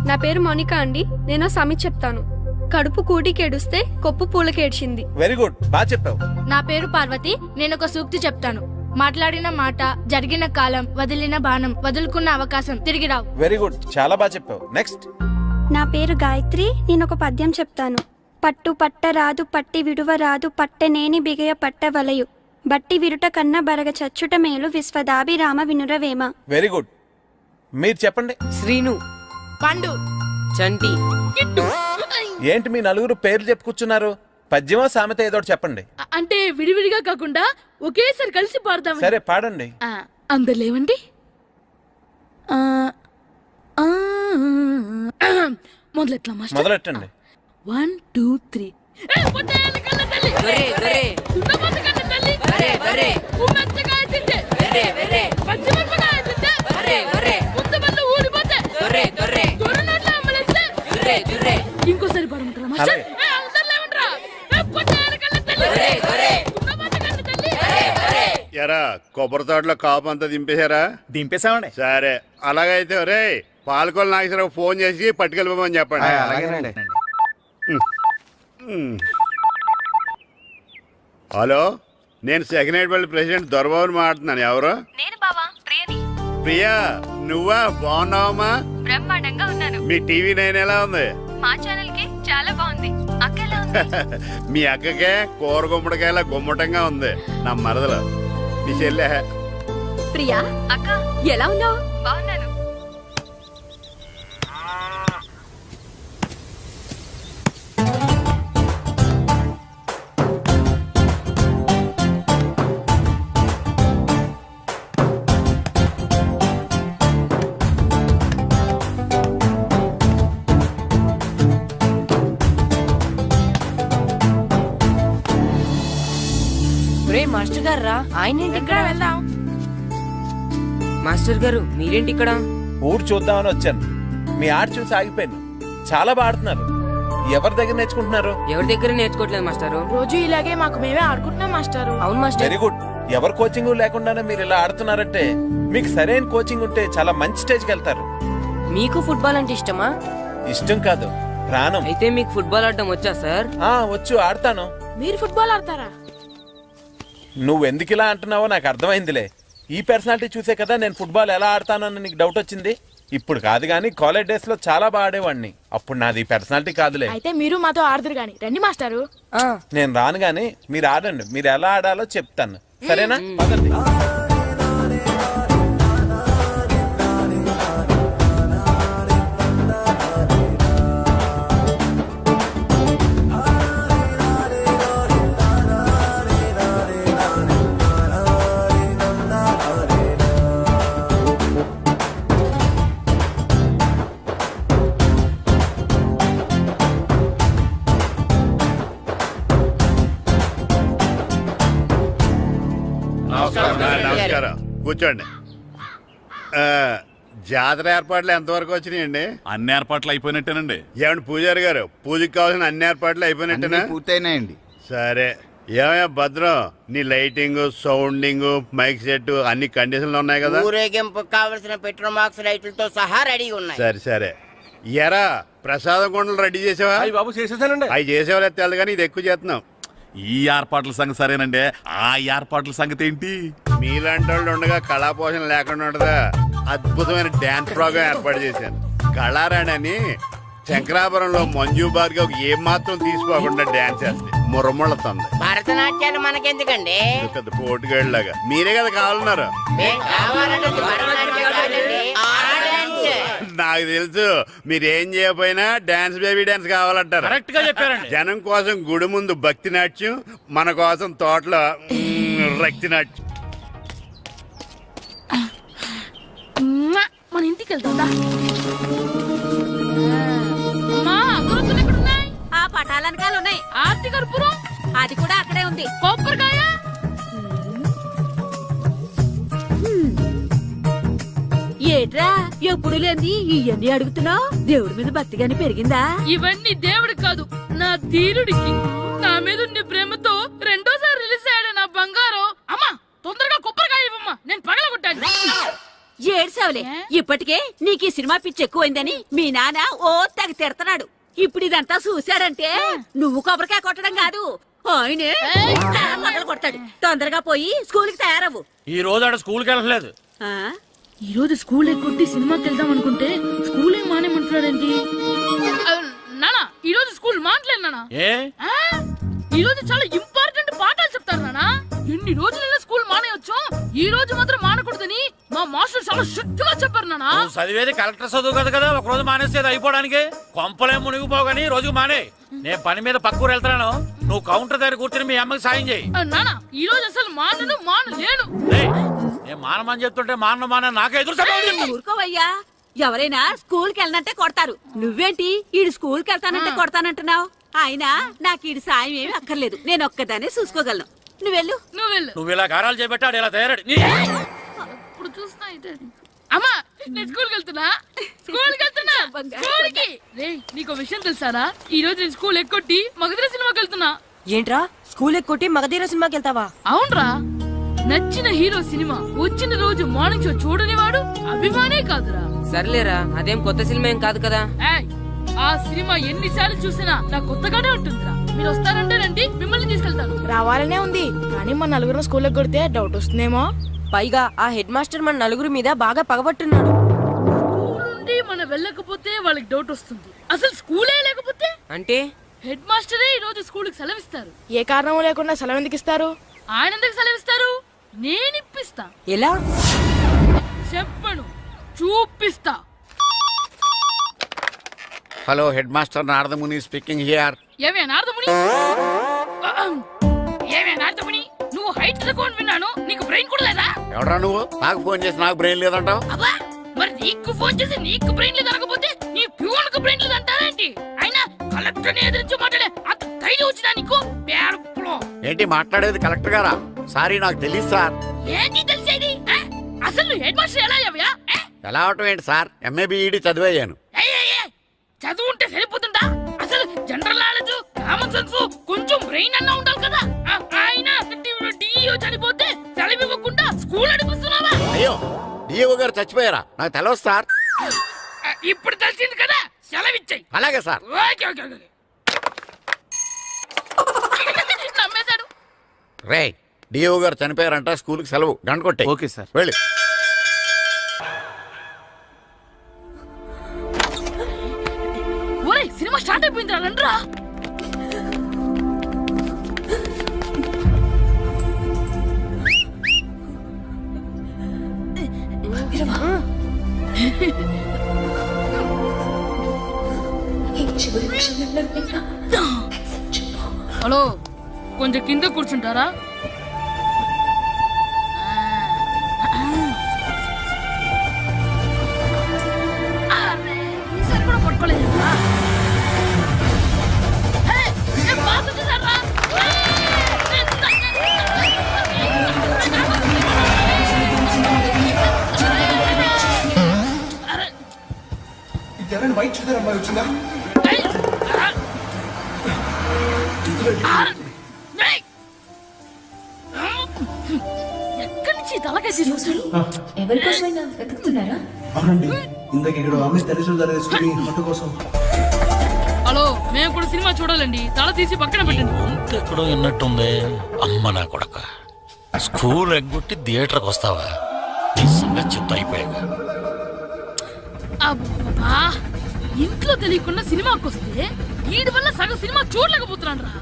నా పేరు మోనికా అండి. నేను సమి చెప్తాను. కడుపు కూటికేడుస్తే కొప్పు పూలకేడ్చింది. వెరీ గుడ్, బాగా చెప్పావు. నా పేరు పార్వతి. నేను ఒక సూక్తి చెప్తాను. మాట్లాడిన మాట, జరిగిన కాలం, వదిలిన బాణం, వదులుకున్న అవకాశం తిరిగి రావు. వెరీ గుడ్, చాలా బాగా చెప్పావు. నెక్స్ట్. నా పేరు గాయత్రి. నేను ఒక పద్యం చెప్తాను. పట్టు పట్టరాదు, పట్టి విడువరాదు, పట్టెనేని బిగయ పట్టవలయు, బట్టి విరుట కన్న బరగ చచ్చుట మేలు, విశ్వదాభిరామ వినురవేమ. Very good. మీరు చెప్పండి. శ్రీను, పండు, చంటి, ఏంటి మీ నలుగురు పేర్లు చెప్పుకూర్చున్నారు? పద్యమో సామెత ఏదో చెప్పండి. అంటే విడివిడిగా కాకుండా ఒకేసారి కలిసి పాడదాం. సరే, పాడండి. అందరు లేవండి. మొదలెట్లా మాస్టర్? మొదలెట్టండి. 1 2 3. ఇంకోసారి పడమంటారా మాస్టర్? ఎరా కొబ్బరి తోటలో కాపు అంతా దింపేశారా? దింపేశామండి. సరే, అలాగైతే రే పాలకొల్లు నాగేశ్వరరావు ఫోన్ చేసి పట్టుకెళ్ళిపోమని చెప్పండి. అలాగేనండి. హలో, నేను సెకండ్ ప్రెసిడెంట్ దొరబాబుని మాట్లాడుతున్నాను. ఎవరు? నేను బావా, ప్రియని. ప్రియా, నువ్వా? బాగున్నావమ్మా? బ్రహ్మాండంగా ఉన్నాను. మీ టీవీ 9 ఎలా ఉంది? మా ఛానల్ కి చాలా బాగుంది. మీ అక్కకే కూర గుమ్మడికాయల గుమ్మటంగా ఉంది నా మరదలు మీ చెల్లె. ప్రియా అక్క ఎలా ఉన్నావు? బాగున్నాను. రే మాస్టర్ గారు రా, ఆయన ఏంటి ఇక్కడ? వెళ్దాం. మాస్టర్ గారు మీరేంటి ఇక్కడ? ఊరు చూద్దామని వచ్చాను. మీ ఆట చూసి ఆగిపోయాను. చాలా బాగా ఆడుతున్నారు. ఎవరి దగ్గర నేర్చుకుంటున్నారు? ఎవరి దగ్గర నేర్చుకోవట్లేదు మాస్టారు. రోజు ఇలాగే మాకు మేమే ఆడుకుంటున్నాం మాస్టారు. అవును మాస్టర్. Very good. ఎవరి కోచింగ్ లేకుండానే మీరు ఇలా ఆడుతున్నారంటే మీకు సరైన కోచింగ్ ఉంటే చాలా మంచి స్టేజ్కి వెళ్తారు. మీకు ఫుట్బాల్ అంటే ఇష్టమా? ఇష్టం కాదు, ప్రాణం. అయితే మీకు ఫుట్బాల్ ఆడడం వచ్చా సార్? వచ్చు, ఆడతాను. మీరు ఫుట్బాల్ ఆడతారా? నువ్వు ఎందుకు ఇలా అంటున్నావో నాకు అర్థమైందిలే. ఈ పర్సనాలిటీ చూసే కదా నేను ఫుట్బాల్ ఎలా ఆడతానని నీకు డౌట్ వచ్చింది. ఇప్పుడు కాదు కానీ కాలేజ్ డేస్ లో చాలా బాగా ఆడేవాడిని. అప్పుడు నాది పర్సనాలిటీ కాదులే. అయితే మీరు మాతో ఆడదురు గాని రండి మాస్టారు. నేను రాను గానీ మీరు ఆడండి. మీరు ఎలా ఆడాలో చెప్తాను, సరేనా? పదండి. నమస్కారం, కూర్చోండి. జాతర ఏర్పాట్లు ఎంతవరకు వచ్చినాయండి? అన్ని ఏర్పాట్లు అయిపోయినట్టేనండి. ఏమండి పూజారి గారు, పూజకి కావాల్సిన అన్ని ఏర్పాట్లు అయిపోయినట్టేనా? పూర్తయినాయండి. సరే. ఏమయ్యా భద్రం, నీ లైటింగ్, సౌండింగ్, మైక్ సెట్ అన్ని కండిషన్లు ఉన్నాయి కదా? ఊరేగింపు కావలసిన పెట్రోల్ బాక్స్ లైట్లతో సహా రెడీ ఉన్నాయి. సరే సరే. ఎరా ప్రసాదం కొండలు రెడీ చేసావా? బాబు చేసేసానండి. అవి చేసేవాళ్ళు తెలు కానీ ఇది ఎక్కువ చేస్తున్నాం. ఈ ఏర్పాట్ల సంగతి సరేనండి, ఆ ఏర్పాట్ల సంగతి ఏంటి? మీలాంటి వాళ్ళు ఉండగా కళాపోషణ లేకుండా ఉండదా? అద్భుతమైన డ్యాన్స్ ప్రోగ్రామ్ ఏర్పాటు చేశాను. కళారాణి అని శంకరాపురంలో మంజు భార్గవ్ ఏం మాత్రం తీసుకోకుండా డ్యాన్స్ చేస్తే మురముళ్ళతుంది. భరతనాట్యాలు మనకెందుకండి? పెద్ద పోటుగాళ్ళలాగా మీరే కదా కావాలన్నారు. నాకు తెలుసు మీరేం చేయకపోయినా డాన్స్ బేబీ డాన్స్ కావాలంటారు. కరెక్ట్ గా చెప్పారండి. జనం కోసం గుడి ముందు భక్తి నాట్యం, మన కోసం తోటలో రక్తి నాట్యం. మన ఇంటికి వెళ్తుందా? అమ్మా, అగరొత్తులు ఎక్కడున్నాయి? ఆ పటాలనకాలు ఉన్నాయి. ఆర్తి కర్పూరం అది కూడా అక్కడే ఉంది. కొబ్బరికాయ ఏట్రా ఎప్పుడు లేని ఇవన్నీ అడుగుతున్నావు? దేవుడి మీద భక్తిగాని పెరిగిందా? ఇవన్నీ దేవుడికి కాదు, నా ధీరుడికి. నా మీద ఉండే ప్రేమతో రెండోసారి రిలీజ్ అయ్యాడు నా బంగారం. అమ్మా తొందరగా కొబ్బరికాయ ఇవ్వమ్మా, నేను పగలగొట్టాను. ఏడ్సావులే, ఇప్పటికే నీకు ఈ సినిమా పిచ్చి ఎక్కువైందని మీ నాన్న ఓ తెగ తిడతాడు. ఇప్పుడు ఇదంతా చూశాడంటే నువ్వు కొబ్బరికాయ కొట్టడం కాదు, ఆయనే మొదలు కొడతాడు. తొందరగా పోయి స్కూల్ కి తయారవు. ఈ రోజు ఆడ స్కూల్కి వెళ్ళలేదు. ఈ రోజు స్కూల్ ఎక్కొట్టి సినిమాకి వెళ్దాం అనుకుంటే స్కూల్ ఏం మానేమంటున్నాడేంటి? నానా ఈ రోజు స్కూల్ మానట్లేదు నానా. ఈ రోజు చాలా ఇంపార్టెంట్ పాఠాలు చెప్తారు నానా. ఎన్ని రోజులైనా స్కూల్ మానేయొచ్చు, ఈ రోజు మాత్రం మానకూడదని మా మాస్టర్ చాలా స్ట్రిక్ట్ గా చెప్పారు నానా. చదివేది కలెక్టర్ చదువు కదా కదా, ఒక రోజు మానేసేది అయిపోవడానికి. కొంపలే మునిగిపోగాని రోజుకు మానే. నేను పని మీద పక్కూరు వెళ్తాను, నువ్వు కౌంటర్ దగ్గర కూర్చొని మీ అమ్మకి సాయం చేయి. నానా ఈ రోజు అసలు మానలేను. నేను మానమని చెప్తుంటే మాన నాకే ఎదురు. ఊరుకోవయ్యా, ఎవరైనా స్కూల్ కి వెళ్ళనంటే కొడతారు. నువ్వేంటి ఈడు స్కూల్ కి వెళ్తానంటే కొడతానంటున్నావు? అయినా నాకు ఈడు సాయం ఏమి అక్కర్లేదు, నేను ఒక్కదానే చూసుకోగలను. నువ్వెళ్ళు. నువ్వు ఇలా గారాలు చేపెట్టాడు ఇలా తయారాడు. ఇప్పుడు చూస్తా అమ్మా, నేను స్కూల్కి వెళ్తున్నా. స్కూల్కి రేయ్, నీకు విషయం తెలుసారా? ఈ రోజు నేను స్కూల్ ఎక్కొట్టి మగధీర సినిమాకి వెళ్తున్నా. ఏంట్రా స్కూల్ ఎక్కొట్టి మగధీర సినిమాకి వెళ్తావా? అవునరా, నచ్చిన హీరో సినిమా వచ్చిన రోజు మార్నింగ్ షో చూడని వాడు అభిమానే కాదురా. సర్లేరా, అదేం కొత్త సినిమా ఏం కాదు కదా. ఆ సినిమా ఎన్నిసార్లు చూసినా నాకు కొత్తగానే ఉంటుందిరా. మీరు వస్తారంటే రండి, మిమ్మల్ని తీసుకెళ్తాను. రావాలనే ఉంది కానీ మన నలుగురు స్కూల్ కొడితే డౌట్ వస్తుందేమో. పైగా ఆ హెడ్ మాస్టర్ మన నలుగురు మీద బాగా పగబట్టున్నాడు. స్కూల్ నుండి మనం వెళ్ళకపోతే వాళ్ళకి డౌట్ వస్తుంది. అసలు స్కూలే లేకపోతే అంటే హెడ్ మాస్టరే ఈ రోజు స్కూల్కి సెలవిస్తారు. ఏ కారణం లేకుండా సెలవు ఎందుకు ఇస్తారు? ఆయన ఎందుకు సెలవిస్తారు? నేను ఇప్పిస్తా. ఎలా? చెప్పను, చూపిస్తా. Hello head master Naradamuni speaking here. ఏమే నారదముని, ఏమే నారదముని, నువ్వు హైట్ రికార్డ్ విన్నాను, నీకు బ్రెయిన్ కూడా లేదా? ఎవడా నువ్వు? నాకు ఫోన్ చేసి నాకు బ్రెయిన్ లేదంటావు? అబ్బా, మరి నీకు ఫోన్ చేసి నీకు బ్రెయిన్ లేదు అనకపోతే నీ ప్యూన్ కు బ్రెయిన్ లేదు అంటారేంటి? అయినా కలెక్టర్ ని ఎదిరించి మాట్లాడే అంత ధైర్యం వచ్చినా నీకు? పేరులో ఏంటి మాట్లాడేది కలెక్టర్ గారా? సారీ నాకు తెలియదు సార్. ఏంటి తెలిసేది? అసలు నువ్వు హెడ్ మాస్టర్ ఎలా అయ్యావయ్యా? ఎలా అవటం ఏంటి సార్? MA B Ed చదివయ్యాను. చదువు ఉంటే సరిపోతుందా? అసలు జనరల్ నాలెడ్జ్, కామన్ సెన్స్, కొంచెం బ్రెయిన్ అన్నా ఉండాలి కదా. ఆయన డిఇఓ చనిపోతే సెలవు ఇవ్వకుండా స్కూల్ అడిపిస్తున్నావా? అయ్యో, డిఓ గారు చచ్చిపోయారా? నాకు తెలియదు సార్. ఇప్పుడు తెలిసింది కదా, సెలవు ఇచ్చాయి. అలాగే సార్. Okay okay okay. నమ్మేశాడు. రే, డిఓ గారు చనిపోయారంట, స్కూల్కి సెలవు. గంట కొట్టే. Okay sir. వెళ్ళి. ఒరేయ్, సినిమా స్టార్ట్ అయిపోయింది రండ్రా. హలో, కొంచెం కింద కూర్చుంటారా? అరే, ఈసారి కూడా పట్టుకోలేదు. వైట్ చూద్దరు అమ్మాయి వచ్చిందా? ఎక్కడి నుంచి తలకాయ తీసుకొచ్చాడు? ఎవరికోసమైనా వెతుకుతున్నారా? అవునండి, ఇందాక ఇక్కడ అమ్మాయి తల్లిదండ్రులు ధరేసుకుని హట్టు కోసం. హలో, మేము కూడా సినిమా చూడాలండి. తల తీసి పక్కన పెట్టండి. ఎక్కడో విన్నట్టుంది. అమ్మ నా కొడక, స్కూల్ ఎగ్గొట్టి థియేటర్కి వస్తావా? నిజంగా చెత్త అయిపోయాక. అబ్బా, ఇంట్లో తెలియకుండా సినిమాకి వస్తే వీడి వల్ల సగం సినిమా చూడలేకపోతున్నాను రా.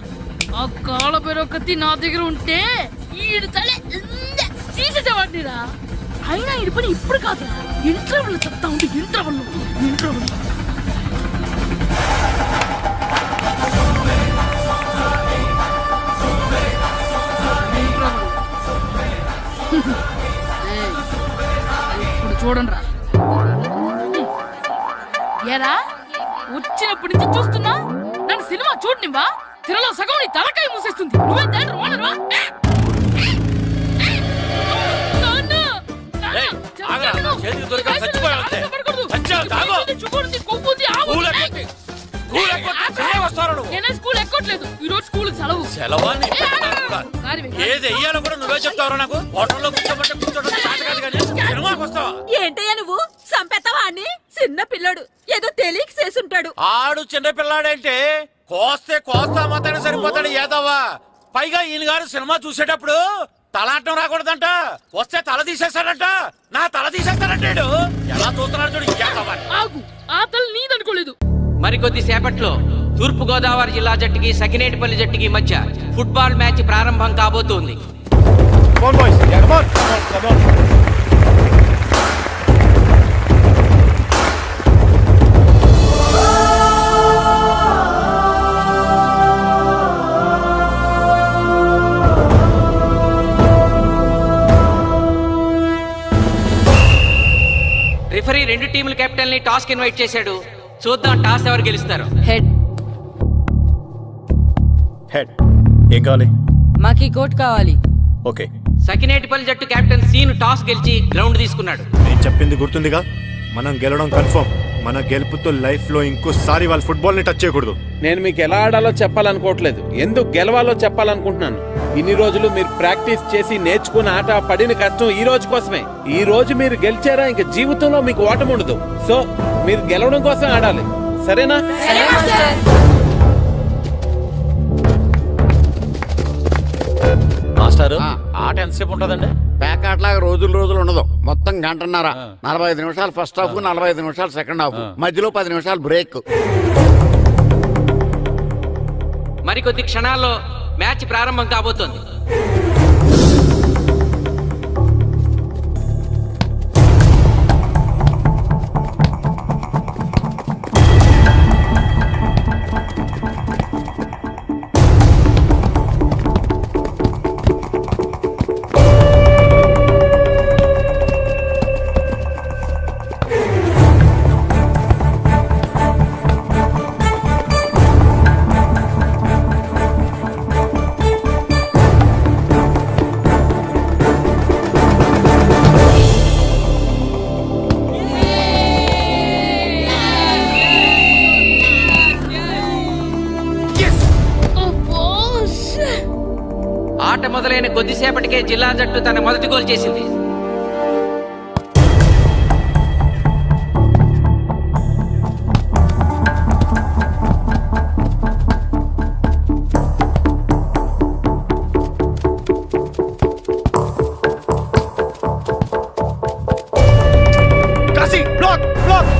ఆ కాళ్ళ పేరొకతి నా దగ్గర ఉంటే ఈడు తలే తీసేసేవాడిని రా. అయినా ఈడి పని ఇప్పుడు కాదురా, ఇంటర్వెల్ చెప్తా ఉంటే ఇంటర్వెల్ ఇప్పుడు చూడండి రా. ఏరా, వచ్చినప్పటి నుంచి చూస్తున్నా, నన్ను సినిమా చూడనివ్వా? తిరలో సగం నీ తలకాయ మూసేస్తుంది. నువ్వే తండ్రి ఓనర్వా? నేనే స్కూల్ ఎక్కట్లేదు, ఈ రోజు స్కూల్ సెలవు. ఏది వెయ్యాలో కూడా నువ్వే చెప్తావు నాకు. హోటల్లో కూర్చోబట్టే కూర్చోడం సినిమాకి వస్తావా? ఏంటయ్యా నువ్వు? సంపెత్తవా అని? చిన్న పిల్లడు ఏదో తెలియక చేసుంటాడు. ఆడు చిన్న పిల్లాడంటే కోస్తే కోస్తా మాత్రమే సరిపోతాడు ఏదవ్వా. పైగా ఈయన గారు సినిమా చూసేటప్పుడు తలాటం రాకూడదంట, వస్తే తల తీసేస్తాడంట. నా తల తీసేస్తాడంటాడు. ఎలా చూస్తున్నాడు చూడు. ఆగు, ఆ తల నీదనుకోలేదు. మరికొద్ది సేపట్లో తూర్పు గోదావరి జిల్లా జట్టుకి సకినేటిపల్లి జట్టుకి మధ్య ఫుట్బాల్ మ్యాచ్ ప్రారంభం కాబోతోంది. రిఫరీ రెండు టీముల కెప్టెన్ ని టాస్ కి ఇన్వైట్ చేశాడు. చూద్దాం టాస్ ఎవరు గెలుస్తారు. హెడ్. హెడ్. ఏం కావాలి? మాకి కోట్ కావాలి. ఓకే. సకినేటిపల్లి జట్టు కెప్టెన్ సీను టాస్ గెలిచి గ్రౌండ్ తీసుకున్నాడు. నేను చెప్పింది గుర్తుందిగా, మనం గెలవడం కన్ఫర్మ్. మన గెలుపుతో లైఫ్ లో ఇంకోసారి వాళ్ళ ఫుట్బాల్ ని టచ్ చేయకూడదు. నేను మీకు ఎలా ఆడాలో చెప్పాలనుకోవట్లేదు, ఎందుకు గెలవాలో చెప్పాలనుకుంటున్నాను. ఇన్ని రోజులు మీరు ప్రాక్టీస్ చేసి నేర్చుకున్న ఆట పడిన కష్టం ఈ రోజు కోసమే. ఈ రోజు మీరు గెలిచారా, ఇంక జీవితంలో మీకు ఓటమి ఉండదు. సో మీరు గెలవడం కోసం ఆడాలి, సరేనా? మాస్టర్, ఆట ఎంతసేపు ఉంటుందండి? ప్యాకాట్లాగా రోజులు ఉండదు. మొత్తం గంటన్నర. 45 నిమిషాలు ఫస్ట్ హాఫ్, 45 నిమిషాలు సెకండ్ హాఫ్, మధ్యలో 10 నిమిషాలు బ్రేక్. మరికొద్ది క్షణాల్లో మ్యాచ్ ప్రారంభం కాబోతోంది. ఆట మొదలైన కొద్దిసేపటికే జిల్లా జట్టు తన మొదటి గోల్ చేసింది. కాశీ బ్లాక్ బ్లాక్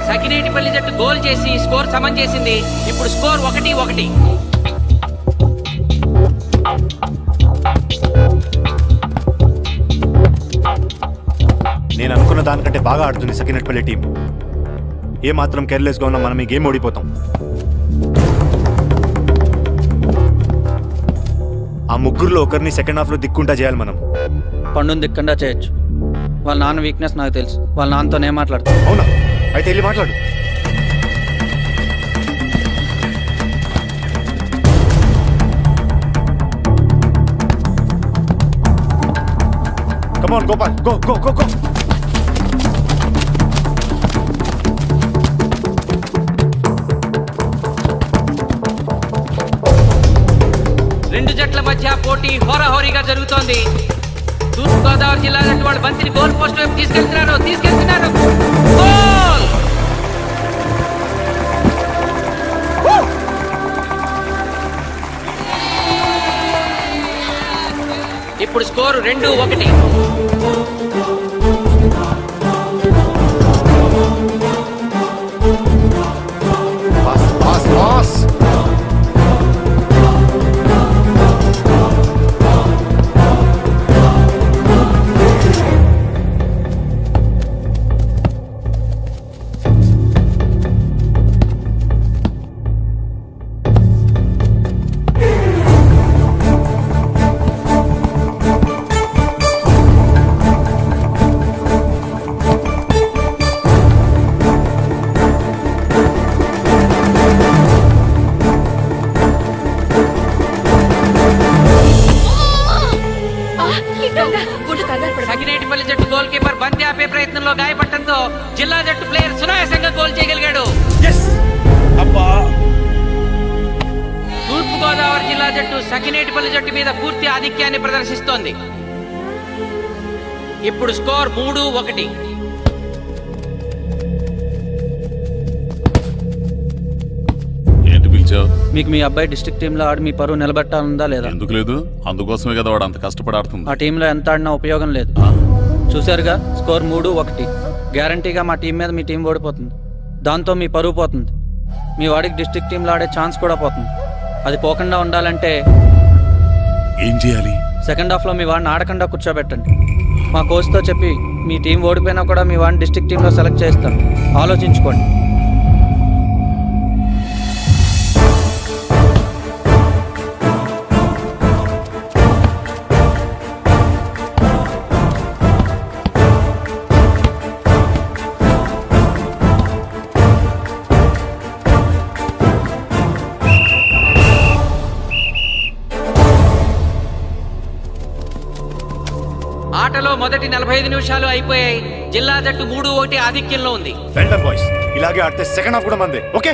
సకినేటిపల్లి జట్టు గోల్ చేసి స్కోర్ సమం చేసింది. ఇప్పుడు స్కోర్ 1-1. నేను అనుకున్న దానికంటే బాగా ఆడుతుంది సకినట్పల్లి టీం. ఏ మాత్రం కేర్లెస్గా ఉన్నా మనం ఈ గేమ్ ఓడిపోతాం. ఆ ముగ్గురులో ఒకరిని సెకండ్ హాఫ్లో దిక్కుంటా చేయాలి మనం. పండుని దిక్కుండా చేయొచ్చు. వాళ్ళ నాన్న వీక్నెస్ నాకు తెలుసు. వాళ్ళ నాన్నతో నేను మాట్లాడతాను. అవునా? అయితే వెళ్ళి మాట్లాడు. Come on, Gopal. Go, go, go, go. రెండు జట్ల మధ్య పోటీ హోరాహోరీగా జరుగుతోంది. తూర్పుగోదావరి జిల్లా జట్టు వాళ్ళు బంతిని గోల్ పోస్ట్ వైపు తీసుకెళ్తున్నారు. గోల్! ఇప్పుడు score 2-1. Pass, pass, pass. Sakinetipalli జట్టు గోల్ కీపర్ బంతి ఆపే ప్రయత్నంలో గాయపడటంతో జిల్లా జట్టు ప్లేయర్ సునాయాసంగా గోల్ చేయగలిగాడు. తూర్పుగోదావరి జిల్లా జట్టు సకినేటిపల్లి జట్టు మీద పూర్తి ఆధిక్యాన్ని ప్రదర్శిస్తోంది. ఇప్పుడు స్కోర్ 3-1. ఏంటి పిలిచావు? మీకు మీ అబ్బాయి డిస్ట్రిక్ట్ టీంలో ఆడి మీ పరువు నిలబెట్టాలందా లేదా? ఎందుకు లేదు? అందుకోసమే కదా వాడు అంత కష్టపడి ఆడుతుంది. ఆ టీంలో ఎంత ఆడినా ఉపయోగం లేదు. చూశారుగా, స్కోర్ 3-1. గ్యారంటీగా మా టీం మీద మీ టీం ఓడిపోతుంది. దాంతో మీ పరువు పోతుంది. మీ వాడికి డిస్ట్రిక్ట్ టీంలో ఆడే ఛాన్స్ కూడా పోతుంది. అది పోకుండా ఉండాలంటే ఏం చేయాలి? సెకండ్ హాఫ్లో మీ వాడిని ఆడకుండా కూర్చోబెట్టండి. మా కోచ్తో చెప్పి మీ టీం ఓడిపోయినా కూడా మీ వాడిని డిస్ట్రిక్ట్ టీంలో సెలెక్ట్ చేస్తాం. ఆలోచించుకోండి. ఆటలో మొదటి 45 నిమిషాలు అయిపోయాయి. జిల్లా జట్టు 3-1 ఆధిక్యంలో ఉంది. వెల్డన్ బాయ్స్, ఇలాగే ఆడితే సెకండ్ హాఫ్ కూడా మందే. ఓకే?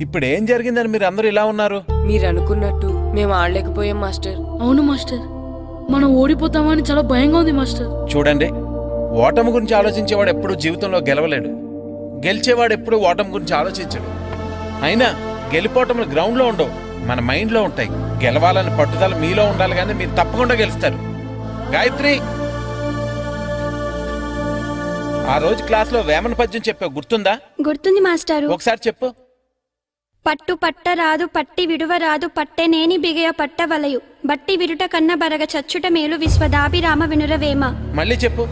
ఇప్పుడు ఏం జరిగిందని మీరు అందరూ ఇలా ఉన్నారు? మీరు అనుకున్నట్టు మేము ఆడలేకపోయాం మాస్టర్. అవును మాస్టర్, మనం ఓడిపోతామని చాలా భయంగా ఉంది మాస్టర్. చూడండి, ఓటమి గురించి ఆలోచించేవాడు ఎప్పుడు జీవితంలో గెలవలేడు, గెలిచేవాడు ఎప్పుడు ఓటమి గురించి ఆలోచించడు. అయినా గెలిపోవటములు గ్రౌండ్లో ఉండవు, మన మైండ్లో ఉంటాయి. గెలవాలని పట్టుదల మీలో ఉండాలి, కానీ మీరు తప్పకుండా గెలుస్తారు. గాయత్రి, ఆ రోజు క్లాస్లో వేమన పద్యం చెప్పావు, గుర్తుందా? గుర్తుంది మాస్టారు. ఒకసారి చెప్పు. పట్టు పట్ట రాదు పట్టి విడువ రాదు పట్టెనేని బిగయ పట్ట వలయు బట్టి విరుట కన్న బరగ చచ్చుట మేలు విశ్వదాభిరామ వినురవేమ. మళ్ళీ చెప్పు.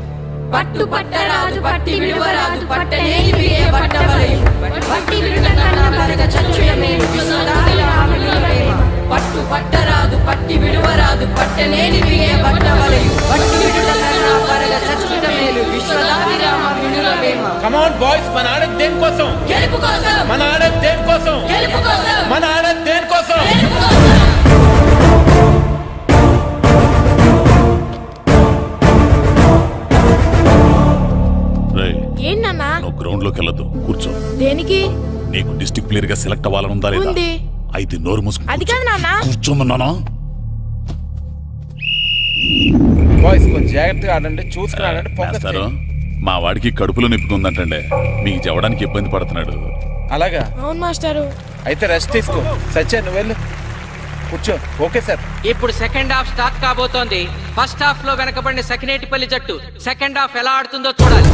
పట్టు పట్ట రాదు పట్టి విడువ రాదు పట్టనేని బిగయ పట్ట వలయు బట్టి విరుట కన్న బరగ చచ్చుట మేలు విశ్వదాభిరామ వినురవేమ. పట్టు పట్ట రాదు పట్టి విడువ రాదు పట్టనేని బిగయ పట్ట వలయు పట్టి విడుట కన్న బరగ చచ్చుట మేలు విశ్వదాభిరామ వినురవేమ. కమ్ ఆన్ బాయ్స్, మన ఆడేది దేనికోసం? గెలుపు కోసం. మన ఆడేది దేనికోసం? గెలుపు కోసం. మన ఆడేది దేనికోసం? గెలుపు కోసం. ఏంటన్నా? నువ్వు గ్రౌండ్ లోకి వెళ్ళదు, కూర్చో. దేనికి? నీకు డిస్ట్రిక్ట్ ప్లేయర్ గా సెలెక్ట్ అవ్వాలని ఉందా లేదా? ఉంది. అయితే నోరు మూసుకు అది కాదు నాన్న. కూర్చోమన్నానా? బాయ్స్ కొంచెం జాగ్రత్తగా ఆడండి, చూసుకుని ఆడండి, ఫోకస్ మాస్టారు, చేయండి. మా వాడికి కడుపులో నొప్పి ఉందంటండి, మీకు చెప్పడానికి ఇబ్బంది పడుతున్నాడు. అలాగా? అవును మాస్టారు. అయితే రెస్ట్ తీసుకో. సత్య, నువ్వు వెళ్ళు, కూర్చో. Okay sir. ఇప్పుడు సెకండ్ హాఫ్ స్టార్ట్ కాబోతోంది. ఫస్ట్ హాఫ్ లో వెనకబడిన సకినేటిపల్లి జట్టు సెకండ్ హాఫ్ ఎలా ఆడుతుందో చూడాలి.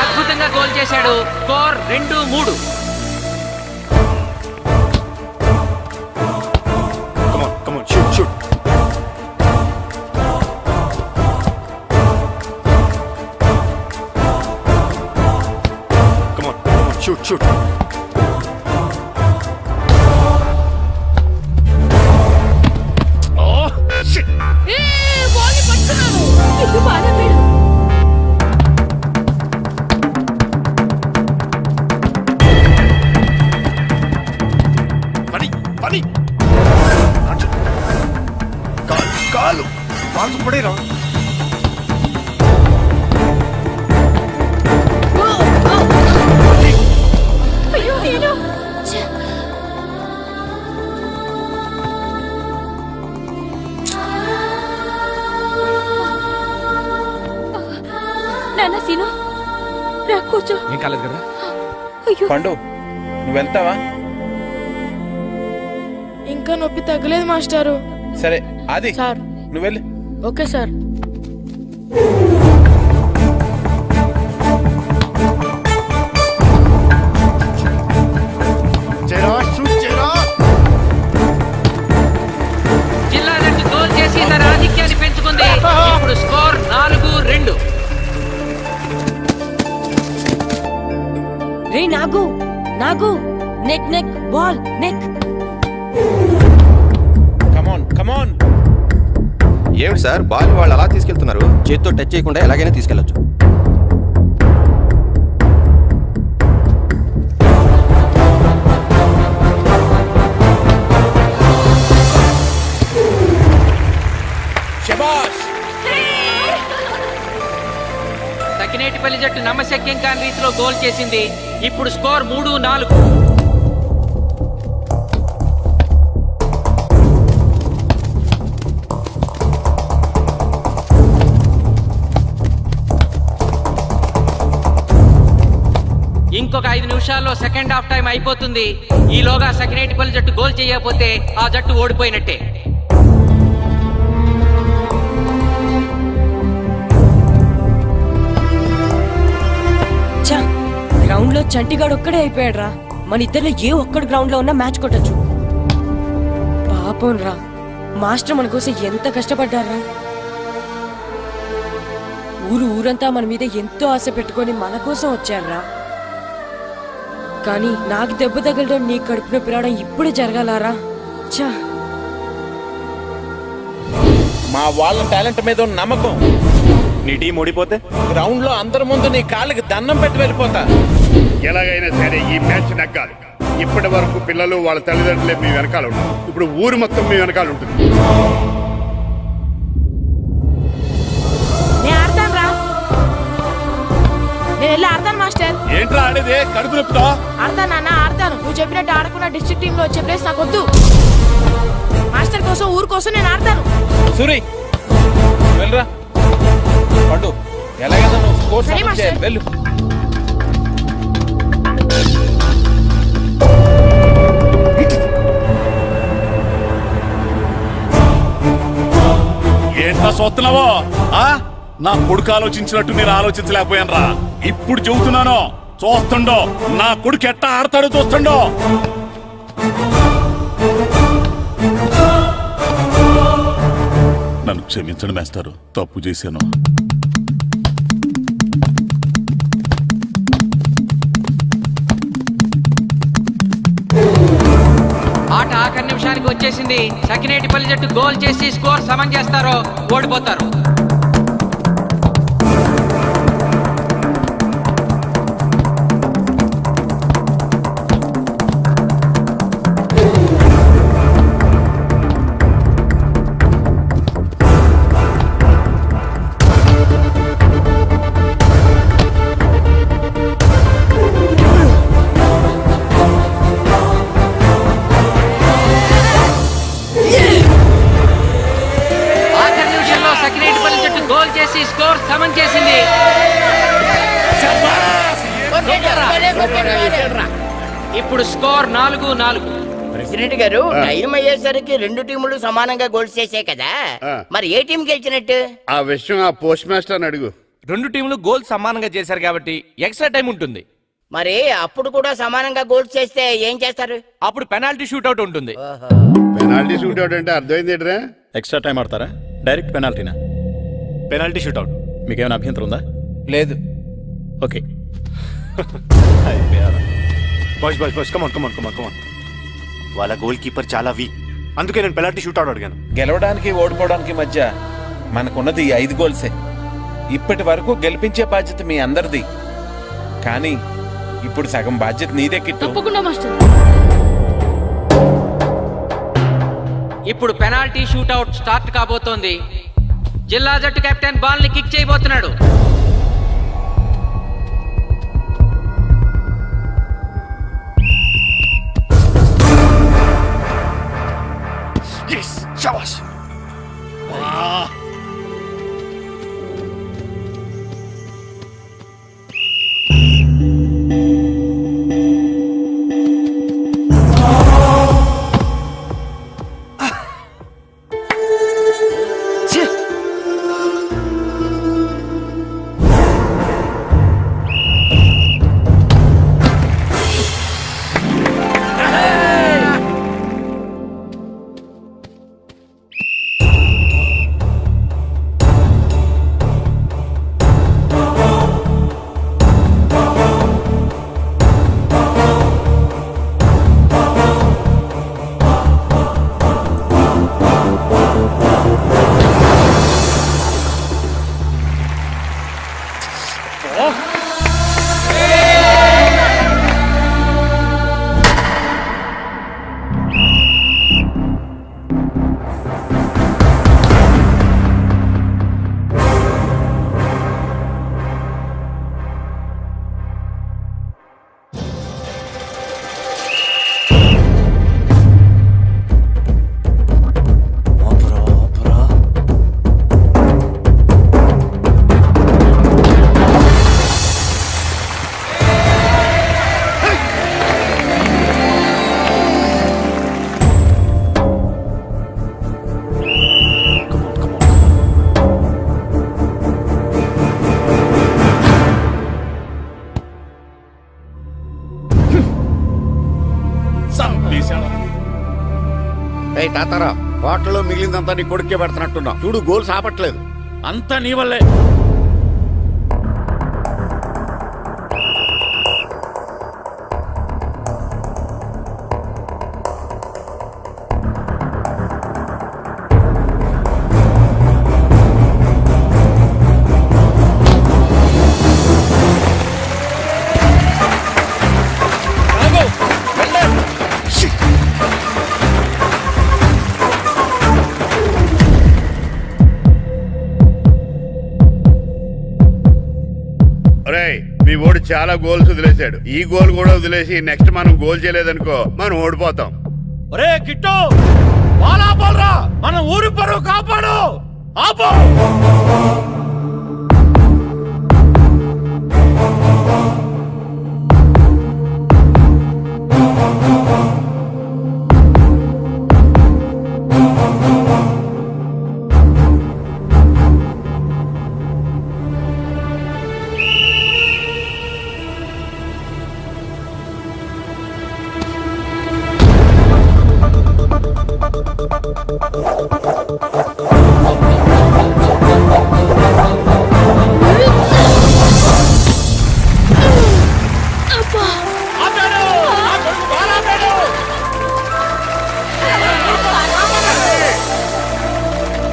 అద్భుతంగా గోల్ చేశాడు. Score 2-3. Come on, come on, shoot, shoot. Come on, shoot, shoot. Oh, shit. A ball పట్టుకున్నాను. ఇల్లు బాధపడు. Funny, funny. కాలు కాలు పడేరా. అయ్యో నేను నాన్న సీను రా కూర్చో. ఏం కాలేదు కదా? అయ్యో పండు, నువ్వు వెళ్తావా? ఇంకా నొప్పి తగ్గలేదు మాస్టారు. సరే ఆది, సార్. నువ్వు వెళ్ళు. Okay sir. చేరా, షూట్ చేరా. జిల్లా జట్టు గోల్ చేసి తన ఆధిక్యాన్ని పెంచుకుంది. ఇప్పుడు స్కోర్ 4-2. రే Nagu, Nagu, neck neck ball neck. Come on come on. ఏమిటి సార్, బాల్ వాళ్ళు అలా తీసుకెళ్తున్నారు? చేతితో టచ్ చేయకుండా ఎలాగైనా తీసుకెళ్లొచ్చు. శబాష్. సకినేటిపల్లి జట్టు నమ్మశక్యం కాని రీతిలో గోల్ చేసింది. ఇప్పుడు స్కోర్ 3-4. ఇంకొక 5 నిమిషాల్లో సెకండ్ హాఫ్ టైం అయిపోతుంది. ఈలోగా సకినేటిపల్లి జట్టు గోల్ చేయకపోతే ఆ జట్టు ఓడిపోయినట్టే. గ్రౌండ్ లో చంటిగాడు ఒక్కడే అయిపోయాడు రా. మన ఇద్దరిలో ఏ ఒక్కడు గ్రౌండ్ లో ఉన్నా మ్యాచ్ కొట్టచ్చు. పాపం రా, మాస్టర్ మన కోసం ఎంత కష్టపడ్డారా. ఊరంతా మన మీద ఎంతో ఆశ పెట్టుకొని మన కోసం వచ్చారా, కానీ నాకు దెబ్బ తగలడం నీ కడుపు నొప్పి రావడం ఇప్పుడే జరగాలారా? ఛా! మా వాళ్ళ టాలెంట్ మీద ఉన్న నమ్మకం. నీ టీం ఓడిపోతే గ్రౌండ్ లో అందరి ముందు నీ కాళ్ళకి దండం పెట్టి వెళ్ళిపోతా. ఎలాగైనా సరే ఈ మ్యాచ్ నెగ్గాలి. ఇప్పటి వరకు పిల్లలు వాళ్ళ తల్లిదండ్రులే మీ వెనకాల ఉంటారు. ఇప్పుడు ఊరు మొత్తం మీ వెనకాల ఉంటుంది. నేను ఆడతాను రా, నేను వెళ్ళి ఆడతాను మాస్టర్. ఏంట్రా ఆడేది? కడుపు నొప్పితో ఆడతాను నాన్న, ఆడతాను. నువ్వు చెప్పినట్టు ఆడకుండా డిస్ట్రిక్ట్ టీమ్ లో వచ్చే ప్లేస్ నాకు వద్దు. మాస్టర్ కోసం, ఊరు కోసం నేను ఆడతాను. సూరి వెళ్ళరా. పండు ఎలాగైనా నువ్వు స్కోర్ సరే, సమన్ మాస్టర్. చేయాలి. వెళ్ళు. ఏంట్రా చూస్తున్నావో? నా కొడుకు ఆలోచించినట్టు నేను ఆలోచించలేకపోయాను రా. ఇప్పుడు చెబుతున్నాను, చూస్తుండో నా కొడుకు ఎట్టా ఆడతాడో చూస్తుండో. నన్ను క్షమించండి మాస్టారు, తప్పు చేశాను. ఆట ఆఖరి నిమిషానికి వచ్చేసింది. సకినేటిపల్లి జట్టు గోల్ చేసి స్కోర్ సమం చేస్తారో ఓడిపోతారు. ఆఖరి నిమిషంలో సకినేటిపల్లి జట్టు గోల్ చేసి స్కోర్ సమం చేసింది. ఇప్పుడు స్కోర్ 4-4. ప్రెసిడెంట్ గారు, టైం అయ్యేసరికి రెండు టీములు సమానంగా గోల్స్ చేసాయి కదా, మరి ఏ టీం గెలిచినట్టు? ఆ విషయం ఆ పోస్ట్ మాస్టర్ అడుగు. రెండు టీంలు గోల్ సమానంగా చేశారు కాబట్టి ఎక్స్ట్రా టైం ఉంటుంది. మరి అప్పుడు కూడా సమానంగా గోల్స్ చేస్తే ఏం చేస్తారు? అప్పుడు పెనాల్టీ షూట్అవుట్ ఉంటుంది. పెనాల్టీ షూట్అవుట్ అంటే అర్థమైంది ఏంట్రా? ఎక్స్ట్రా టైం ఆడతారా? డైరెక్ట్ పెనాల్టీనా? Penalty shootout. మీకేమైనా అభ్యంతరం ఉందా? లేదు. Okay. Boys boys boys come on come on come on come on. వాళ్ళ గోల్ కీపర్ చాలా వీక్, అందుకే నేను పెనాల్టీ షూట్అవుట్ అడిగాను. గెలవడానికి ఓడిపోవడానికి మధ్య మనకున్నది 5 గోల్సే. ఇప్పటి వరకు గెలిపించే బాధ్యత మీ అందరిది, కానీ ఇప్పుడు సగం బాధ్యత నీదే కిట్టు. తప్పకుండా మాస్టర్. ఇప్పుడు పెనాల్టీ షూట్అవుట్ స్టార్ట్ కాబోతోంది. జిల్లా జట్టు కెప్టెన్ బాల్ ని కిక్ చేయబోతున్నాడు. శాబాష్. ఏ తాతారా, బాటలో మిగిలిందంతా నీ కొడుకే పెడుతున్నట్టున్నా. చూడు, గోల్స్ ఆపట్లేదు. అంతా నీ వల్లే. చాలా గోల్స్ వదిలేశాడు. ఈ గోల్ కూడా వదిలేసి నెక్స్ట్ మనం గోల్ చేయలేదనుకో మనం ఓడిపోతాం. ఒరే కిట్టు బాల్ ఆపాలరా, మన ఊరి పరువు కాపాడు. ఆపో.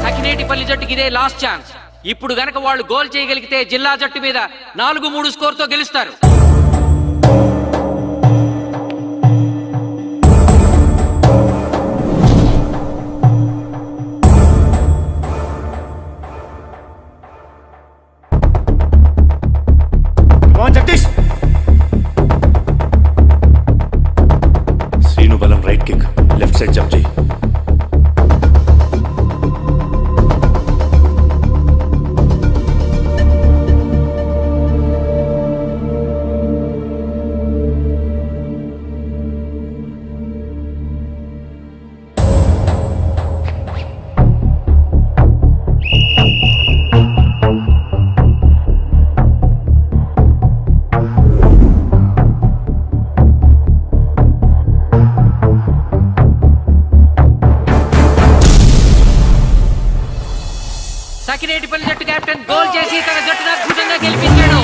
సకినేటిపల్లి జట్టుకి ఇదే లాస్ట్ ఛాన్స్. ఇప్పుడు గనక వాళ్ళు గోల్ చేయగలిగితే జిల్లా జట్టు మీద 4-3 స్కోర్ తో గెలుస్తారు. జగదీష్, శ్రీను బలం right kick, left side jump చేయి. సకినేటిపల్లి జట్టు కెప్టెన్ గోల్ చేసి తన జట్టును అద్భుతంగా గెలిపించాడు.